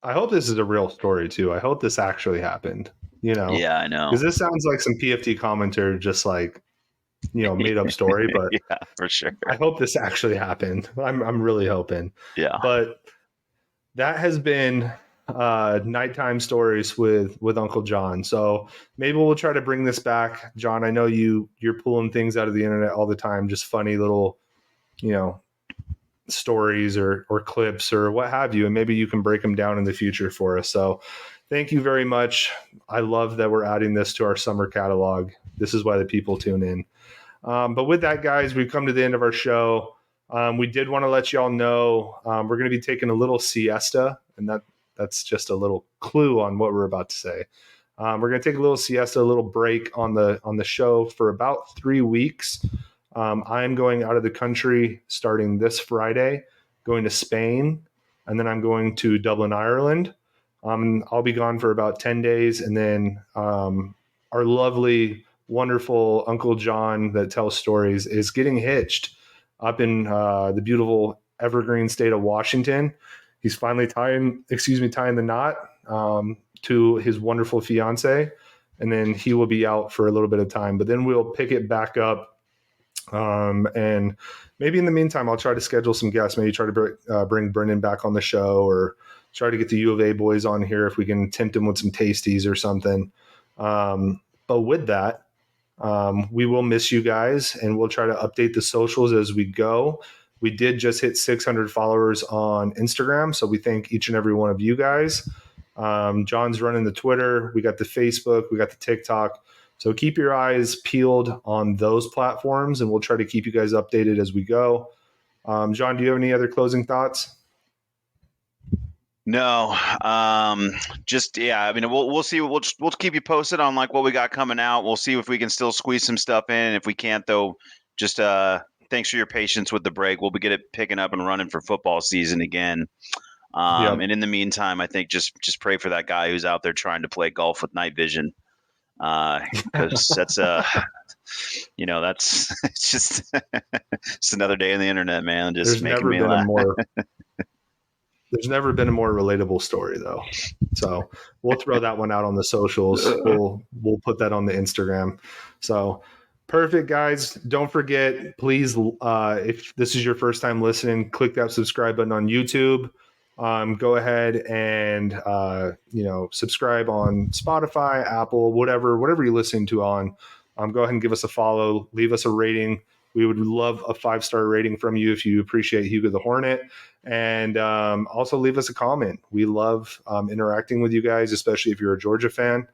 I hope this is a real story too. I hope this actually happened, you know, Yeah, I know. because this sounds like some PFT commenter, just like, you know, made up story, but Yeah, for sure. I hope this actually happened. I'm really hoping. Yeah. But that has been nighttime stories with Uncle John. So maybe we'll try to bring this back. John, I know you're pulling things out of the internet all the time, just funny little, you know, stories or clips or what have you, and maybe you can break them down in the future for us. So thank you very much. I love that we're adding this to our summer catalog. This is why the people tune in. But with that, guys, we've come to the end of our show. We did want to let y'all know we're going to be taking a little siesta, and that's just a little clue on what we're about to say. We're going to take a little siesta, a little break on the show for about 3 weeks. I'm going out of the country starting this Friday, going to Spain, and then I'm going to Dublin, Ireland. I'll be gone for about 10 days, and then our lovely, wonderful Uncle John that tells stories is getting hitched up in the beautiful evergreen state of Washington. He's finally tying the knot to his wonderful fiance, and then he will be out for a little bit of time. But then we'll pick it back up. And maybe in the meantime, I'll try to schedule some guests, maybe try to bring Brendan back on the show or try to get the U of A boys on here if we can tempt them with some tasties or something. But with that, we will miss you guys and we'll try to update the socials as we go. We did just hit 600 followers on Instagram. So we thank each and every one of you guys. John's running the Twitter. We got the Facebook. We got the TikTok. So keep your eyes peeled on those platforms, and we'll try to keep you guys updated as we go. John, do you have any other closing thoughts? No, just yeah. I mean, we'll see. We'll keep you posted on like what we got coming out. We'll see if we can still squeeze some stuff in. If we can't, though, just thanks for your patience with the break. We'll get it picking up and running for football season again. Yep. And in the meantime, I think just pray for that guy who's out there trying to play golf with night vision. Because that's you know, that's it's just it's another day on the internet, man. Just There's making never me been laugh. there's never been a more relatable story though. So we'll throw that one out on the socials. We'll put that on the Instagram. So perfect, guys. Don't forget, please, if this is your first time listening, click that subscribe button on YouTube. Go ahead and subscribe on Spotify, Apple, whatever you're listening to on. Go ahead and give us a follow. Leave us a rating. We would love a 5-star rating from you if you appreciate Hugo the Hornet. And also leave us a comment. We love interacting with you guys, especially if you're a Georgia fan.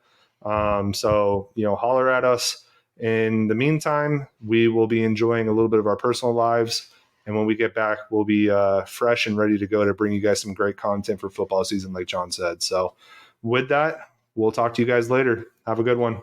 So holler at us. In the meantime, we will be enjoying a little bit of our personal lives. And when we get back, we'll be fresh and ready to go to bring you guys some great content for football season, like John said. So with that, we'll talk to you guys later. Have a good one.